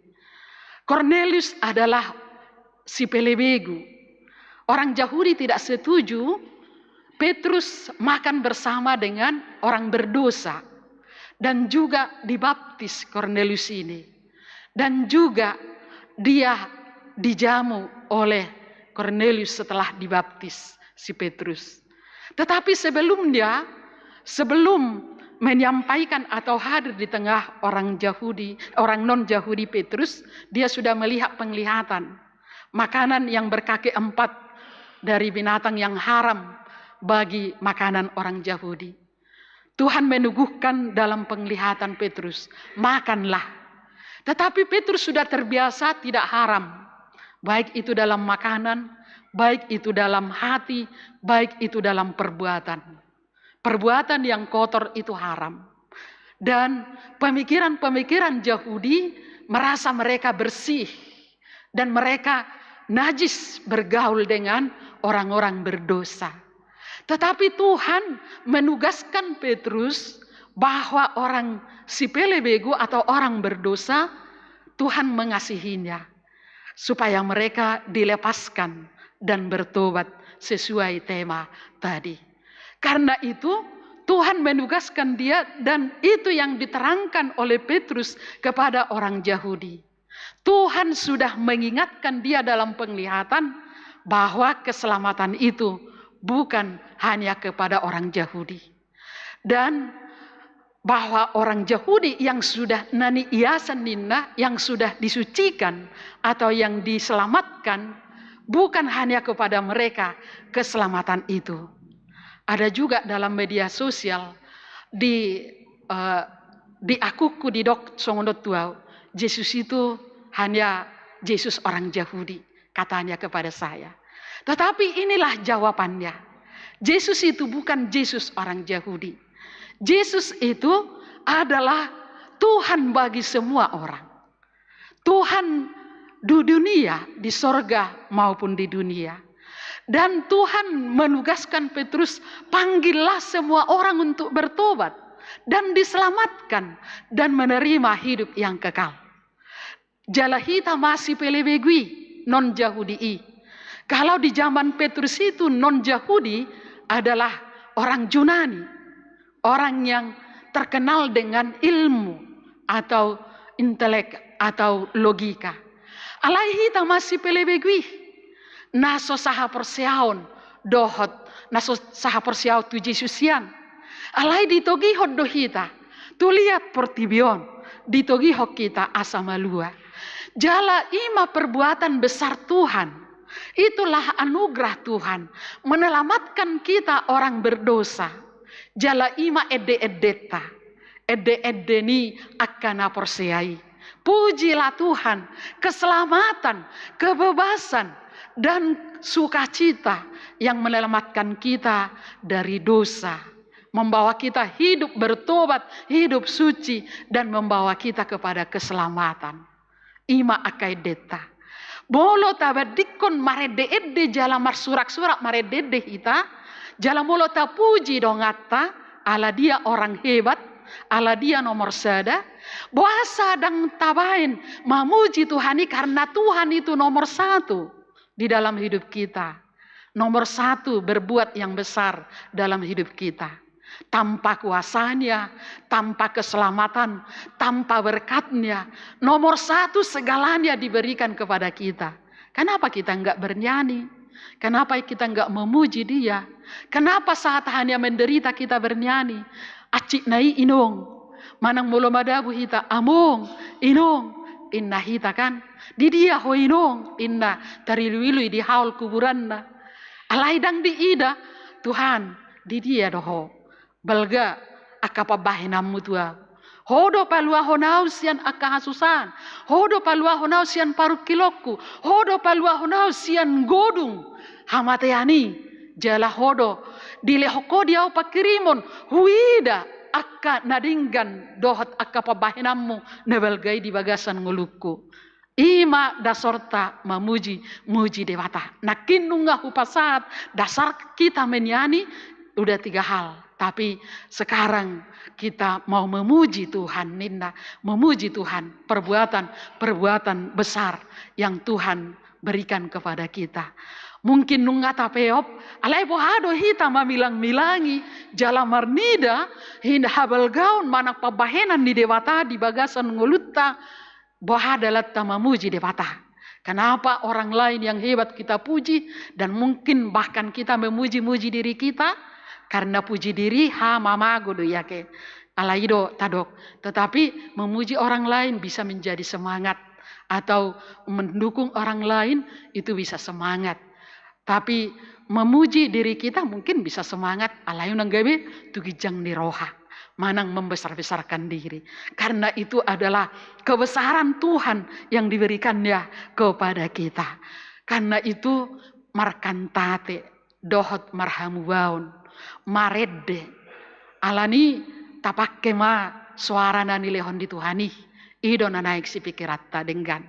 Cornelius adalah si pelebegu. Orang Yahudi tidak setuju Petrus makan bersama dengan orang berdosa. Dan juga dibaptis Cornelius ini. Dan juga dia dijamu oleh Cornelius setelah dibaptis si Petrus. Tetapi sebelum menyampaikan atau hadir di tengah orang Yahudi, orang non-Yahudi Petrus, dia sudah melihat penglihatan. Makanan yang berkaki 4 dari binatang yang haram bagi makanan orang Yahudi. Tuhan menuguhkan dalam penglihatan Petrus, makanlah. Tetapi Petrus sudah terbiasa tidak haram. Baik itu dalam makanan, baik itu dalam hati, baik itu dalam perbuatan. Perbuatan yang kotor itu haram. Dan pemikiran-pemikiran Yahudi merasa mereka bersih. Dan mereka najis bergaul dengan orang-orang berdosa. Tetapi Tuhan menugaskan Petrus bahwa orang si pelebegu atau orang berdosa, Tuhan mengasihinya. Supaya mereka dilepaskan dan bertobat sesuai tema tadi. Karena itu Tuhan menugaskan dia, dan itu yang diterangkan oleh Petrus kepada orang Yahudi. Tuhan sudah mengingatkan dia dalam penglihatan bahwa keselamatan itu bukan hanya kepada orang Yahudi. Dan bahwa orang Yahudi yang sudah nani iasan nina, yang sudah disucikan atau yang diselamatkan, bukan hanya kepada mereka keselamatan itu. Ada juga dalam media sosial di akuku di dok songondot tuau, Yesus itu hanya Yesus orang Yahudi, katanya kepada saya. Tetapi inilah jawabannya. Yesus itu bukan Yesus orang Yahudi. Yesus itu adalah Tuhan bagi semua orang. Tuhan di dunia, di sorga maupun di dunia. Dan Tuhan menugaskan Petrus, panggillah semua orang untuk bertobat dan diselamatkan dan menerima hidup yang kekal. Jalahita masih pelebegui non Yahudi. Kalau di zaman Petrus itu non Yahudi adalah orang Yunani, orang yang terkenal dengan ilmu atau intelek atau logika. Alaihita masih pelebegui. Naso saha persiaon dohot, naso saha persiaon tu Jesusian. Alai ditogihot dohita, tu lihat portibion, ditogihot kita asamalua. Jala ima perbuatan besar Tuhan, itulah anugerah Tuhan, menyelamatkan kita orang berdosa. Jala ima ede-edeta, Ede-ede ni akan aporseai. Pujilah Tuhan, keselamatan, kebebasan, dan sukacita yang menyelamatkan kita dari dosa. Membawa kita hidup bertobat, hidup suci, dan membawa kita kepada keselamatan. Ima akai deta. Bolo tabadikon marede-ede jala marsurak-surak marede-ede hita. Jala molo ta puji dongata, ala dia orang hebat, ala dia nomor sada. Boasa dang tabain memuji Tuhan ini karena Tuhan itu nomor satu di dalam hidup kita. Nomor satu berbuat yang besar dalam hidup kita. Tanpa kuasanya, tanpa keselamatan, tanpa berkatnya. Nomor satu segalanya diberikan kepada kita. Kenapa kita enggak bernyanyi? Kenapa kita enggak memuji dia? Kenapa saat hanya menderita kita bernyanyi? Acik nai inong. Manang mulo madabu hita among inong. Inna hita kan. Di dia ho inong. Inna tariluilui di haul kuburan na. Alaidang di ida. Tuhan di dia doho. Balga akapabahinam mutua. Hodo palua honau sian akahasusan. Hodo palua honau sian parukiloku. Hodo palua honau sian godung. Hamateani jala hodo. Dile hoko diau pakirimon. Huida akka nadinggan dohot akapabahinammu. Nebelgai di bagasan nguluku. Ima dasorta memuji dewata. Nakin nunggah upasat dasar kita menyanyi udah 3 hal. Tapi sekarang kita mau memuji Tuhan, Ninda, memuji Tuhan, perbuatan besar yang Tuhan berikan kepada kita. Mungkin nunggata peop, alai bohado hita mamilang-milangi, jala marnida, hinda habal gaun, manak pabahenan di dewata, di bagasan ngulutta, bohada latta memuji dewata. Kenapa orang lain yang hebat kita puji, dan mungkin bahkan kita memuji-muji diri kita, karena puji diri mamago do yake alaido tadok. Tetapi memuji orang lain bisa menjadi semangat, atau mendukung orang lain itu bisa semangat. Tapi memuji diri kita mungkin bisa semangat alayun nanggabe tugijang di roha. Manang membesar-besarkan diri. Karena itu adalah kebesaran Tuhan yang diberikannya kepada kita. Karena itu markantate dohot marhamu baun. Marede alani tapakke ma suara nani lehon di Tuhani ido na naik si pikiratta dengan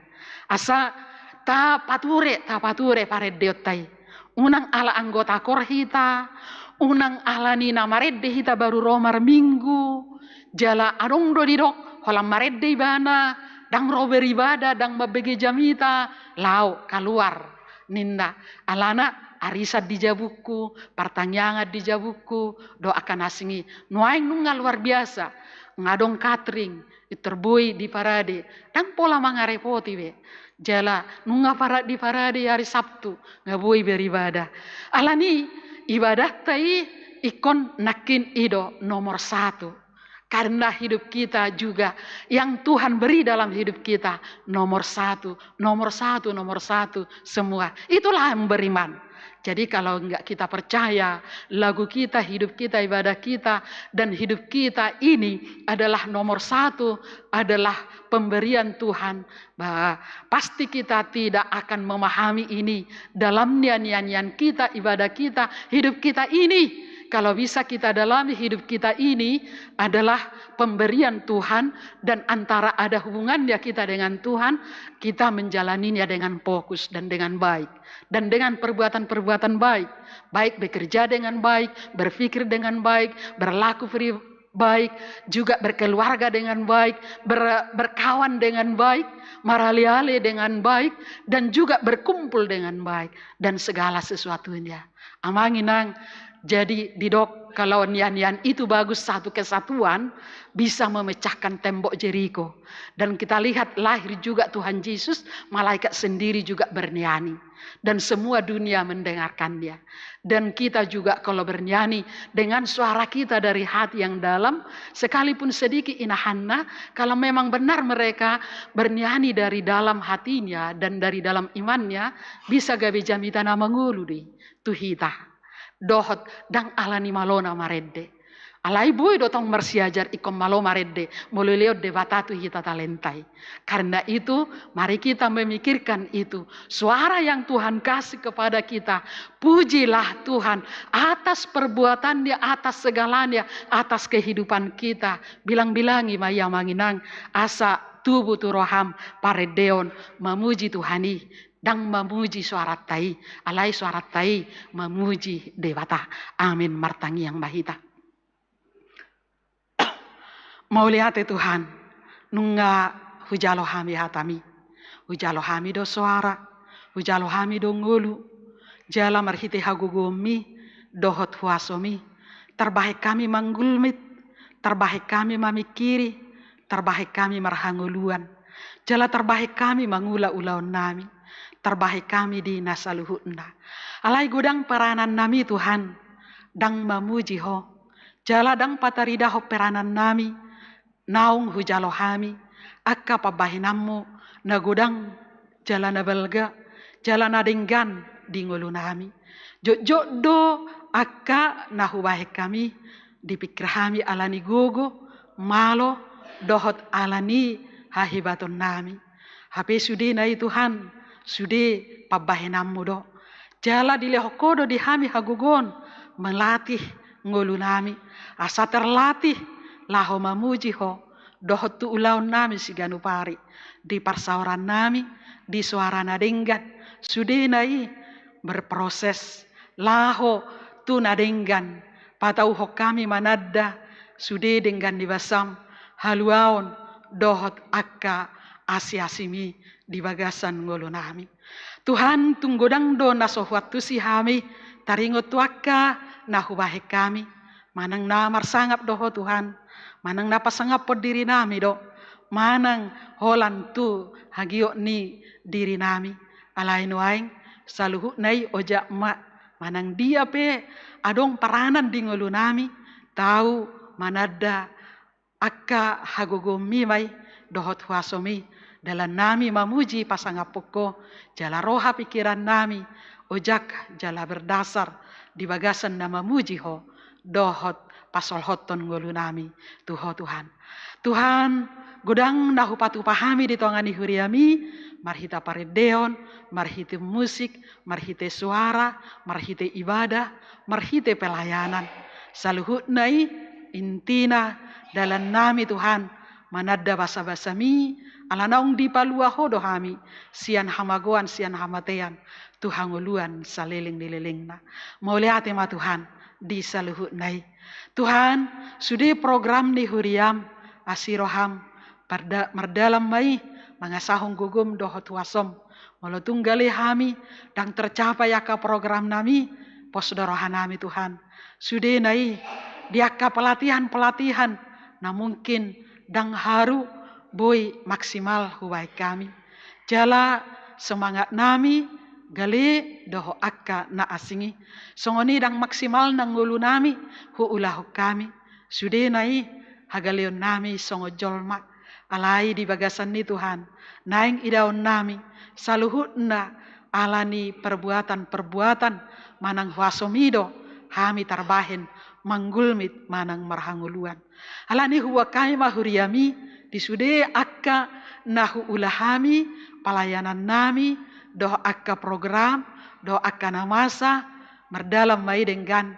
asa ta pature parede otai unang ala anggota korhita unang ala ni na marede hita baru romar minggu jala adong do didok holam marede ibana dang rober ibada dang mabege jamita lau keluar ninda alana arisat di jabuku, pertanyaan di jabuku, doakan asingi. Nuaing nunggal luar biasa, ngadong catering, iterbui di parade, dan pola mangarepoti be. Jala nunga para di parade hari Sabtu, ngabui beribadah. Alani ibadah tai ikon nakin ido nomor 1. Karena hidup kita juga yang Tuhan beri dalam hidup kita nomor 1 semua. Itulah yang beriman. Jadi kalau enggak kita percaya lagu kita, hidup kita, ibadah kita, dan hidup kita ini adalah nomor 1, adalah pemberian Tuhan, bahwa pasti kita tidak akan memahami ini dalam nyanyian kita, ibadah kita, hidup kita ini. Kalau bisa kita dalami hidup kita ini adalah pemberian Tuhan, dan antara ada hubungannya kita dengan Tuhan, kita menjalaninya dengan fokus dan dengan baik. Dan dengan perbuatan-perbuatan baik. Baik bekerja dengan baik, berpikir dengan baik, berlaku baik, juga berkeluarga dengan baik, berkawan dengan baik, maraliale dengan baik, dan juga berkumpul dengan baik. Dan segala sesuatunya. Amanginang. Jadi didok kalau nian-nian itu bagus, satu kesatuan bisa memecahkan tembok Jeriko. Dan kita lihat lahir juga Tuhan Yesus, malaikat sendiri juga bernyanyi. Dan semua dunia mendengarkan dia. Dan kita juga kalau bernyanyi dengan suara kita dari hati yang dalam, sekalipun sedikit inahanna, kalau memang benar mereka bernyanyi dari dalam hatinya dan dari dalam imannya, bisa gabe jamitana mengulu di tuhita. Dohot dang alani malona marede. Alai bui dotong mersiajar ikom malo marede mololeo de batatu hita talentai. Karena itu mari kita memikirkan itu. Suara yang Tuhan kasih kepada kita. Pujilah Tuhan atas perbuatannya, atas segalanya, atas kehidupan kita. Bilang-bilangi maya manginang asa tubuh tu roham paredeon memuji Tuhani. Dan memuji suara tai. Alai suara tai memuji dewata. Amin martangi yang bahita. Mau lihat Tuhan, nunga hujalo hami hatami, hujalo hami do suara, hujalo hami do ngulu, jala marhite hagugomi, dohot huasomi, terbaik kami manggulmit, terbaik kami mamikiri, terbaik kami marhanguluan, jala terbaik kami mangula-ulaun nami, terbaik kami di nasaluhutna. Alai gudang peranan nami Tuhan, dang mamuji ho, jala dang patarida ho peranan nami, naung hujalo hami, akka pabahinammu, nagudang jala nabelga, jala nadenggan di ngulu nami. Jok do akka nahubahe kami, dipikir kami alani gugu, malo, dohot alani hahibaton nami. Hape sudi nai Tuhan, sudi pabahinammu do. Jala dilehokodo di hami hagugon, melatih ngulu nami, asa terlatih, laho mamuji ho, dohot tu ulaun nami si ganupari, di parsauran nami, di suara nadenggan, sudi nai berproses, laho tu nadenggan, patau ho kami manadda, sudi denggan di basam, haluaon, dohot akka asi-asimi di bagasan ngolo nami. Tuhan tunggodang do nasohuatu si hami, taringot tuaka nahubahe kami, manang namar sangap doho Tuhan, manang napasangap po diri nami do, manang holan tu hagio ni diri nami, alay nuaing saluhu nai ojak mak, manang dia pe adong paranan di ngulu nami, tahu manada akka hagogomi may dohot huasomi, dalam nami mamuji pasangapoko, jala roha pikiran nami, ojak jala berdasar di bagasan na mamuji ho, dohot pasol hoton ngulu nami, tuho Tuhan. Tuhan, godang nahupatu pahami di tongani huriami, marhita paredeon, marhite musik, marhite suara, marhite ibadah, marhite pelayanan. Saluhut nai intina dalam nami Tuhan, manada basa-basami, alanaung di palua hodo hami, sian hamagoan, sian hamatean, Tuhan uluan saliling dililingna. Mau lihat ma Tuhan, di saluhut nai. Tuhan, sudi program di huriam, asiroham, merdalam mai, mangasahong gugum dohot wasom, walau tunggali hami, dan tercapai aka program nami, posdorohan nami Tuhan. Sudi nai, diaka pelatihan-pelatihan, na mungkin dang haru, boy maksimal huwai kami. Jala semangat nami, gali doho akka na asingi, songoni dang maksimal nang ngulu nami, hu ulahu kami, sude nai hagaleon nami songo jolma, alai di bagasan ni Tuhan, naing idaon nami, saluhut na alani perbuatan-perbuatan, manang huasomido, hami tarbahin, manggulmit manang marhanguluan. Alani huwa kami mahuriami, disude akka nahu ulahami, pelayanan nami, doh akka program, doh akka namasa, merdalam mai dengan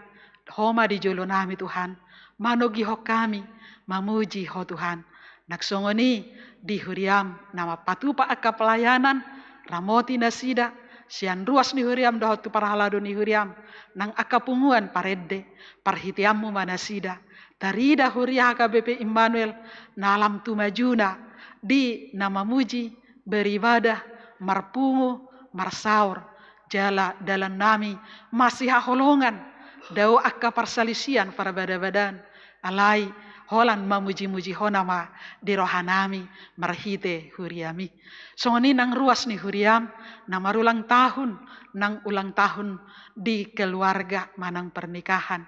homa di jolo nami Tuhan, manogi ho kami, mamuji ho Tuhan, naksongoni di huriam, nama patupa akka pelayanan, ramoti nasida, sian ruas ni huriam doh tu parahalado ni huriam, nang akka punguan paredde, parhitiamu manasida, tarida huria HKBP Immanuel, nalam tu majuna, di nama muji, beribadah, marpungu, marsaur, jala dalam nami, masih holongan, dau akka parsalisian para badan, alai, holan mamuji-muji honama, di rohanami, marhite huriami. Songoni nang ruas ni huriam, nama ulang tahun, nang ulang tahun di keluarga manang pernikahan.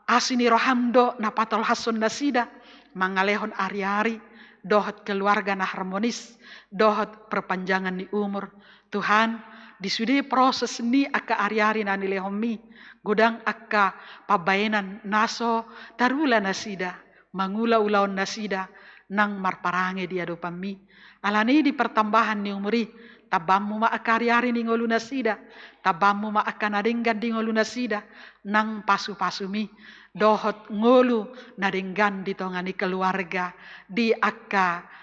Asini rohamdo na patol hasun nasida, mangalehon ari-ari, dohot keluarga na harmonis, dohot perpanjangan di umur. Tuhan, Disudi proses ni aka ari-ari na nilehomi. Godang aka pabayanan naso tarula nasida. Mangula-ulaon nasida nang marparange dia dopami. Alani di pertambahan ni umuri. Tabamu ma aka ari-ari ni ngolu nasida. Tabamu ma aka nadenggan di ngolu nasida. Nang pasu-pasumi. Dohot ngolu nadenggan di tongani keluarga. Di aka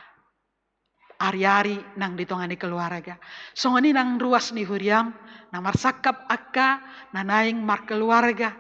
ari-ari nang ditongani keluarga. Songoni nang ruas ni huriam, nang marsakap akka, nanaing mar keluarga.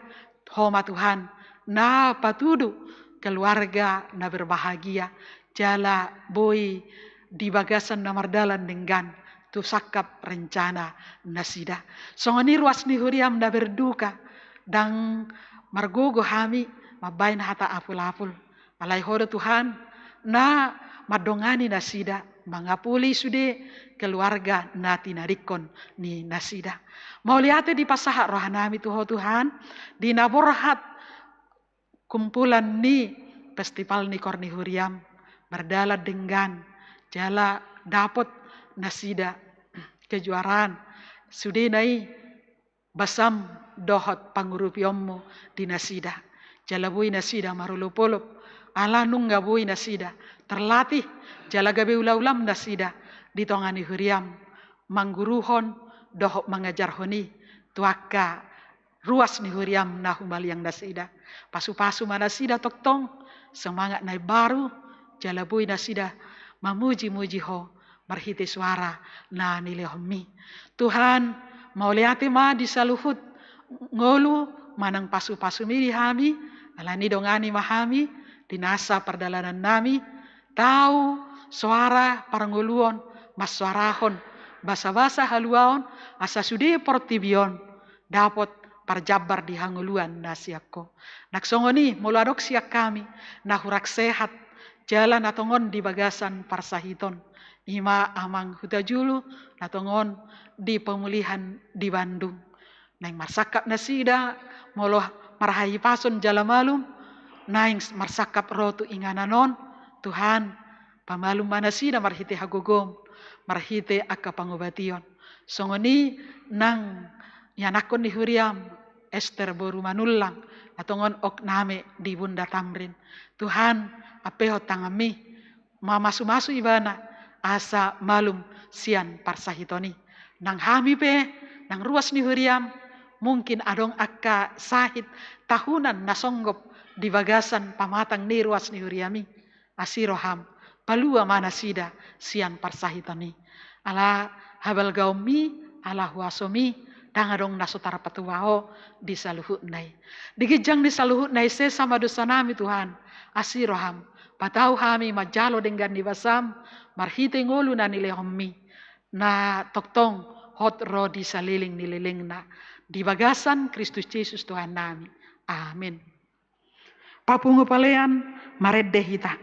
Homa Tuhan, na patudu keluarga na berbahagia. Jala boy di bagasan na mardalan denggan. Tu sakap rencana nasida. Songoni ruas ni huriam na berduka. Dang margogo hami, mabain hata apul-apul. Alai hodo Tuhan, na madongani nasida. Mangapuli sude keluarga nati narikon ni nasida. Mau lihat di pasahat rohanami Tuhan di naborhat kumpulan ni festival ni Korni Huriam berdala dengan jala dapat nasida kejuaraan sude nai basam dohot pangurupiyommu di nasida. Jala bui nasida marulupolop ala nungga bui nasida terlatih jala gabe ulam nasida di tongani huriam mangguruhon dohok mengajar honi tuaka ruas ni huriam nahumal yang nasida pasu-pasu manasida toktong semangat nai baru jala bui nasida mamuji-muji ho marhite suara na nilehomi Tuhan mau liati ma di saluhut ngolu manang pasu-pasu miri hami alani dongani mahami dinasa perdalanan nami tahu suara paranguluon mas suarahon basa-basa haluaon asa sudi portibion dapat parjabar di hanguluan nasiakko naksongoni muluadok siak kami nahurak sehat jalan atongon di bagasan parsahiton ima amang hutajulu natongon di pemulihan di Bandung nang marsakap nasida molo marhayi pason jalamalum nang marsakap rotu ingananon Tuhan pamalum manasida marhite hagogom marhite akka pangobation songoni nang yanakon ni huriam Esther boru manullang atongon okname di Bunda Tamrin Tuhan apeho tangami mamasu-masu ibana asa malum sian parsahitoni nang hami pe nang ruas ni huriam mungkin adong akka sahit tahunan nasonggop di bagasan pamatang ni ruas ni huriami asiroham palua mana sida sian parsahitani ala habal gaumi ala huasomi dangadong nasutara patuwao di saluhut nai digijang di saluhut nai se sama dosa nami Tuhan asiroham patau hami majalo dengan di basam marhite ngolu na nilehomi na toktong hot ro di saliling nililing na di bagasan Kristus Yesus Tuhan nami amin papungu palean maredde hita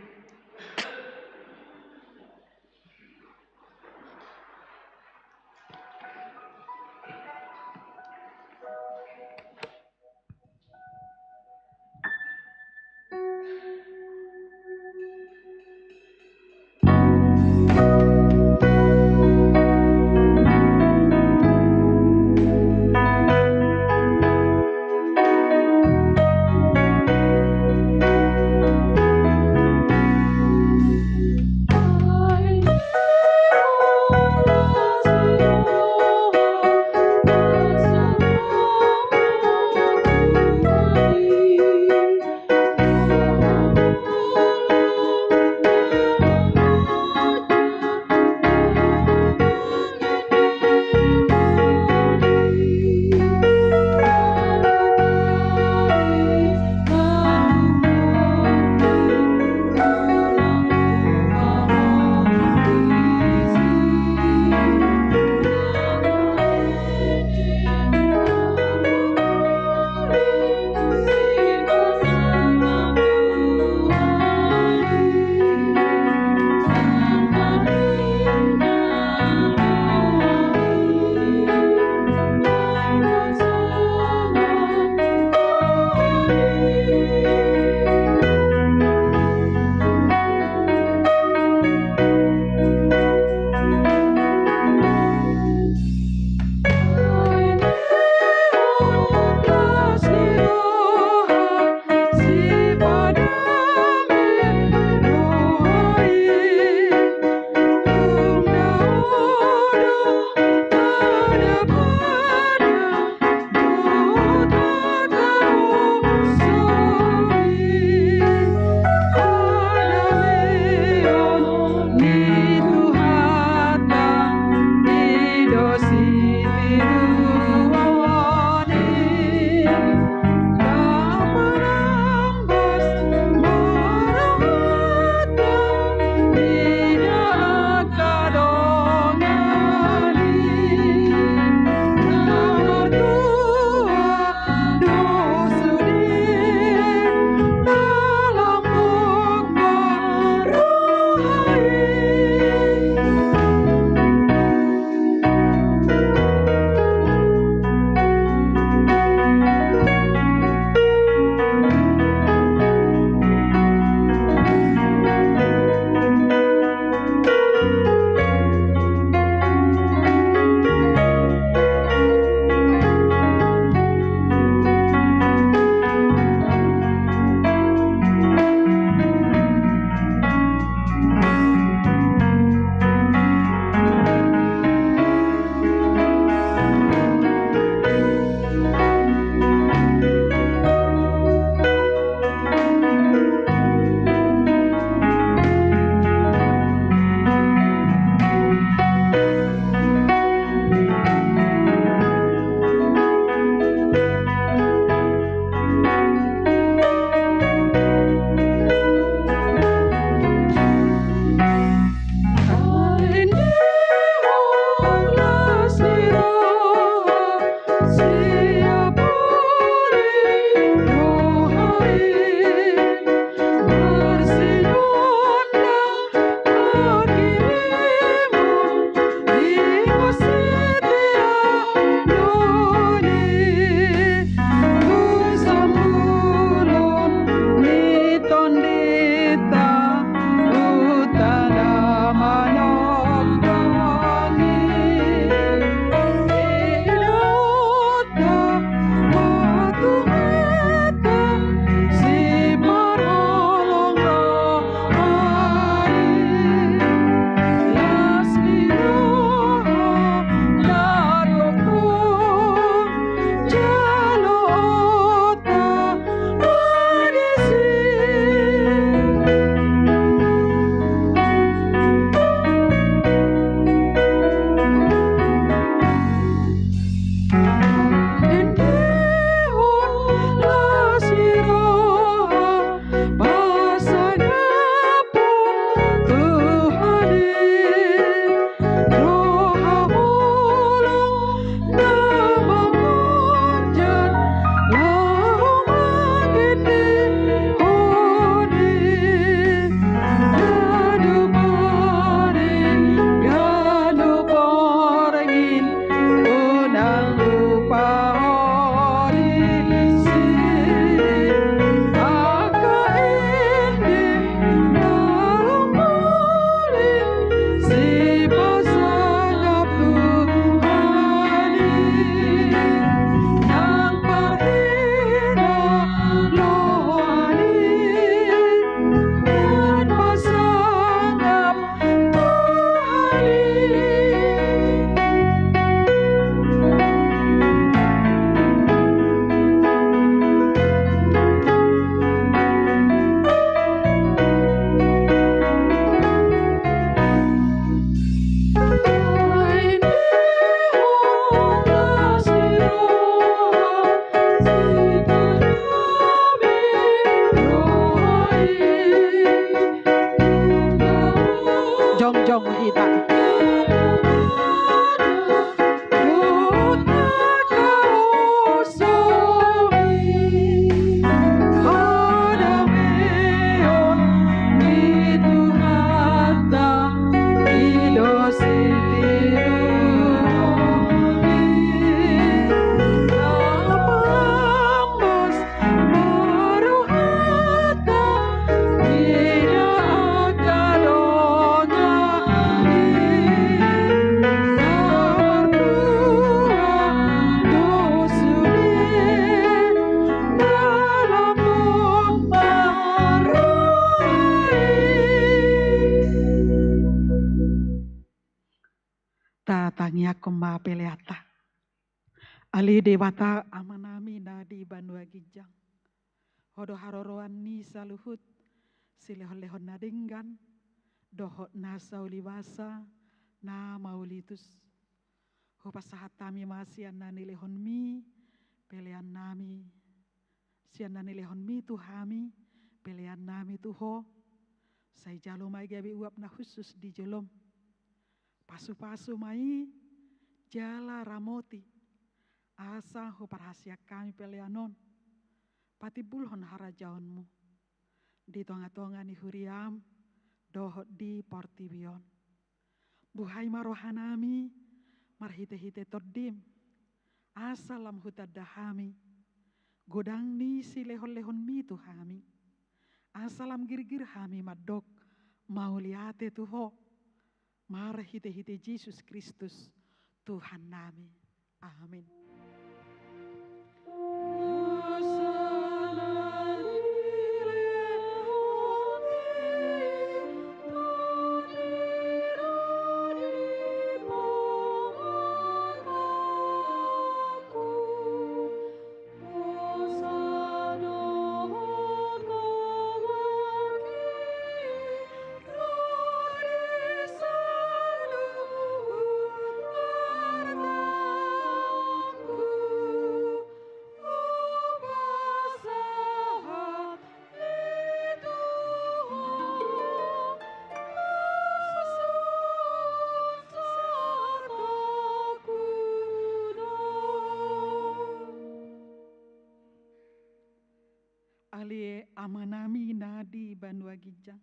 Hita peleata. Ali dewata amanami nadi banua gijang. Hodo haroroan ni saluhut. Silehon-lehon nadinggan. Dohot nasa uliwasa. Na maulitus. Hupasahatami masian nani lehon mi. Pelean nami. Sian nani lehon mi tuhami. Pelean nami tuho. Sai jalo mai gabi uap na khusus di jolom. Pasu-pasu mai jala ramoti. Asa ho parhasia kami peleanon. Pati bulhon harajaonmu. Di tonga-tonga ni huriam. Dohot di portibion. Buhai marohanami. Marhite-hite tordim. Asalam hutadahami. Godang ni si lehon-lehon mi tuhami. Asalam gir-gir hami madok. Mauliate tuho. Marhite-hite Yesus Kristus Tuhan nami. Amin. Ali amanami nadi banua gijang.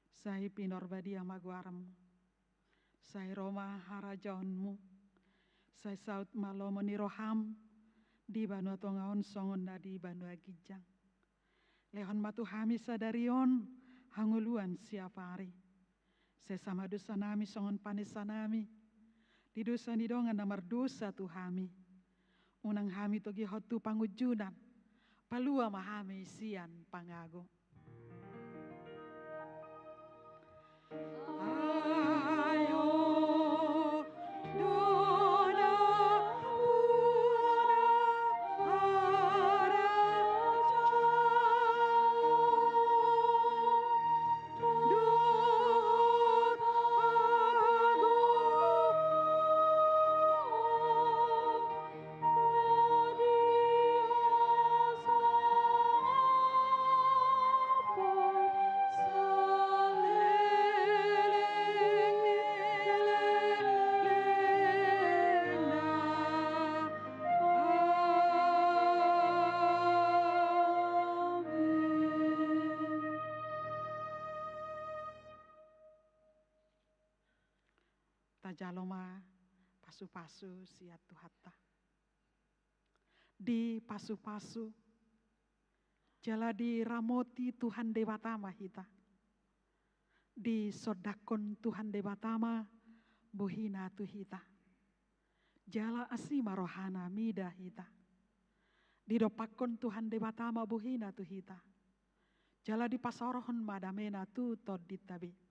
Sai pinorbadi amaguaram. Sai Roma harajaonmu. Sai saut malomo niroham. Di banua tongaon songon nadi banua gijang. Lehon matu hami sadarion. Hanguluan siapari. Sesama dosa nami songon panesa nami. Di dosa nidongan namar dosa tuhami. Unang hami togi hotu pangujunan. Palua mahami sian pangago. Ayo dona Tajaloma pasu-pasu siat tuhata. Di pasu-pasu jala di ramoti Tuhan Dewatama hita. Di sodakon Tuhan Dewatama buhina tuhita. Jala asima rohana mida hita. Di dopakon Tuhan Dewatama buhina tuhita. Jala di pasorohon madamena tu toditabi.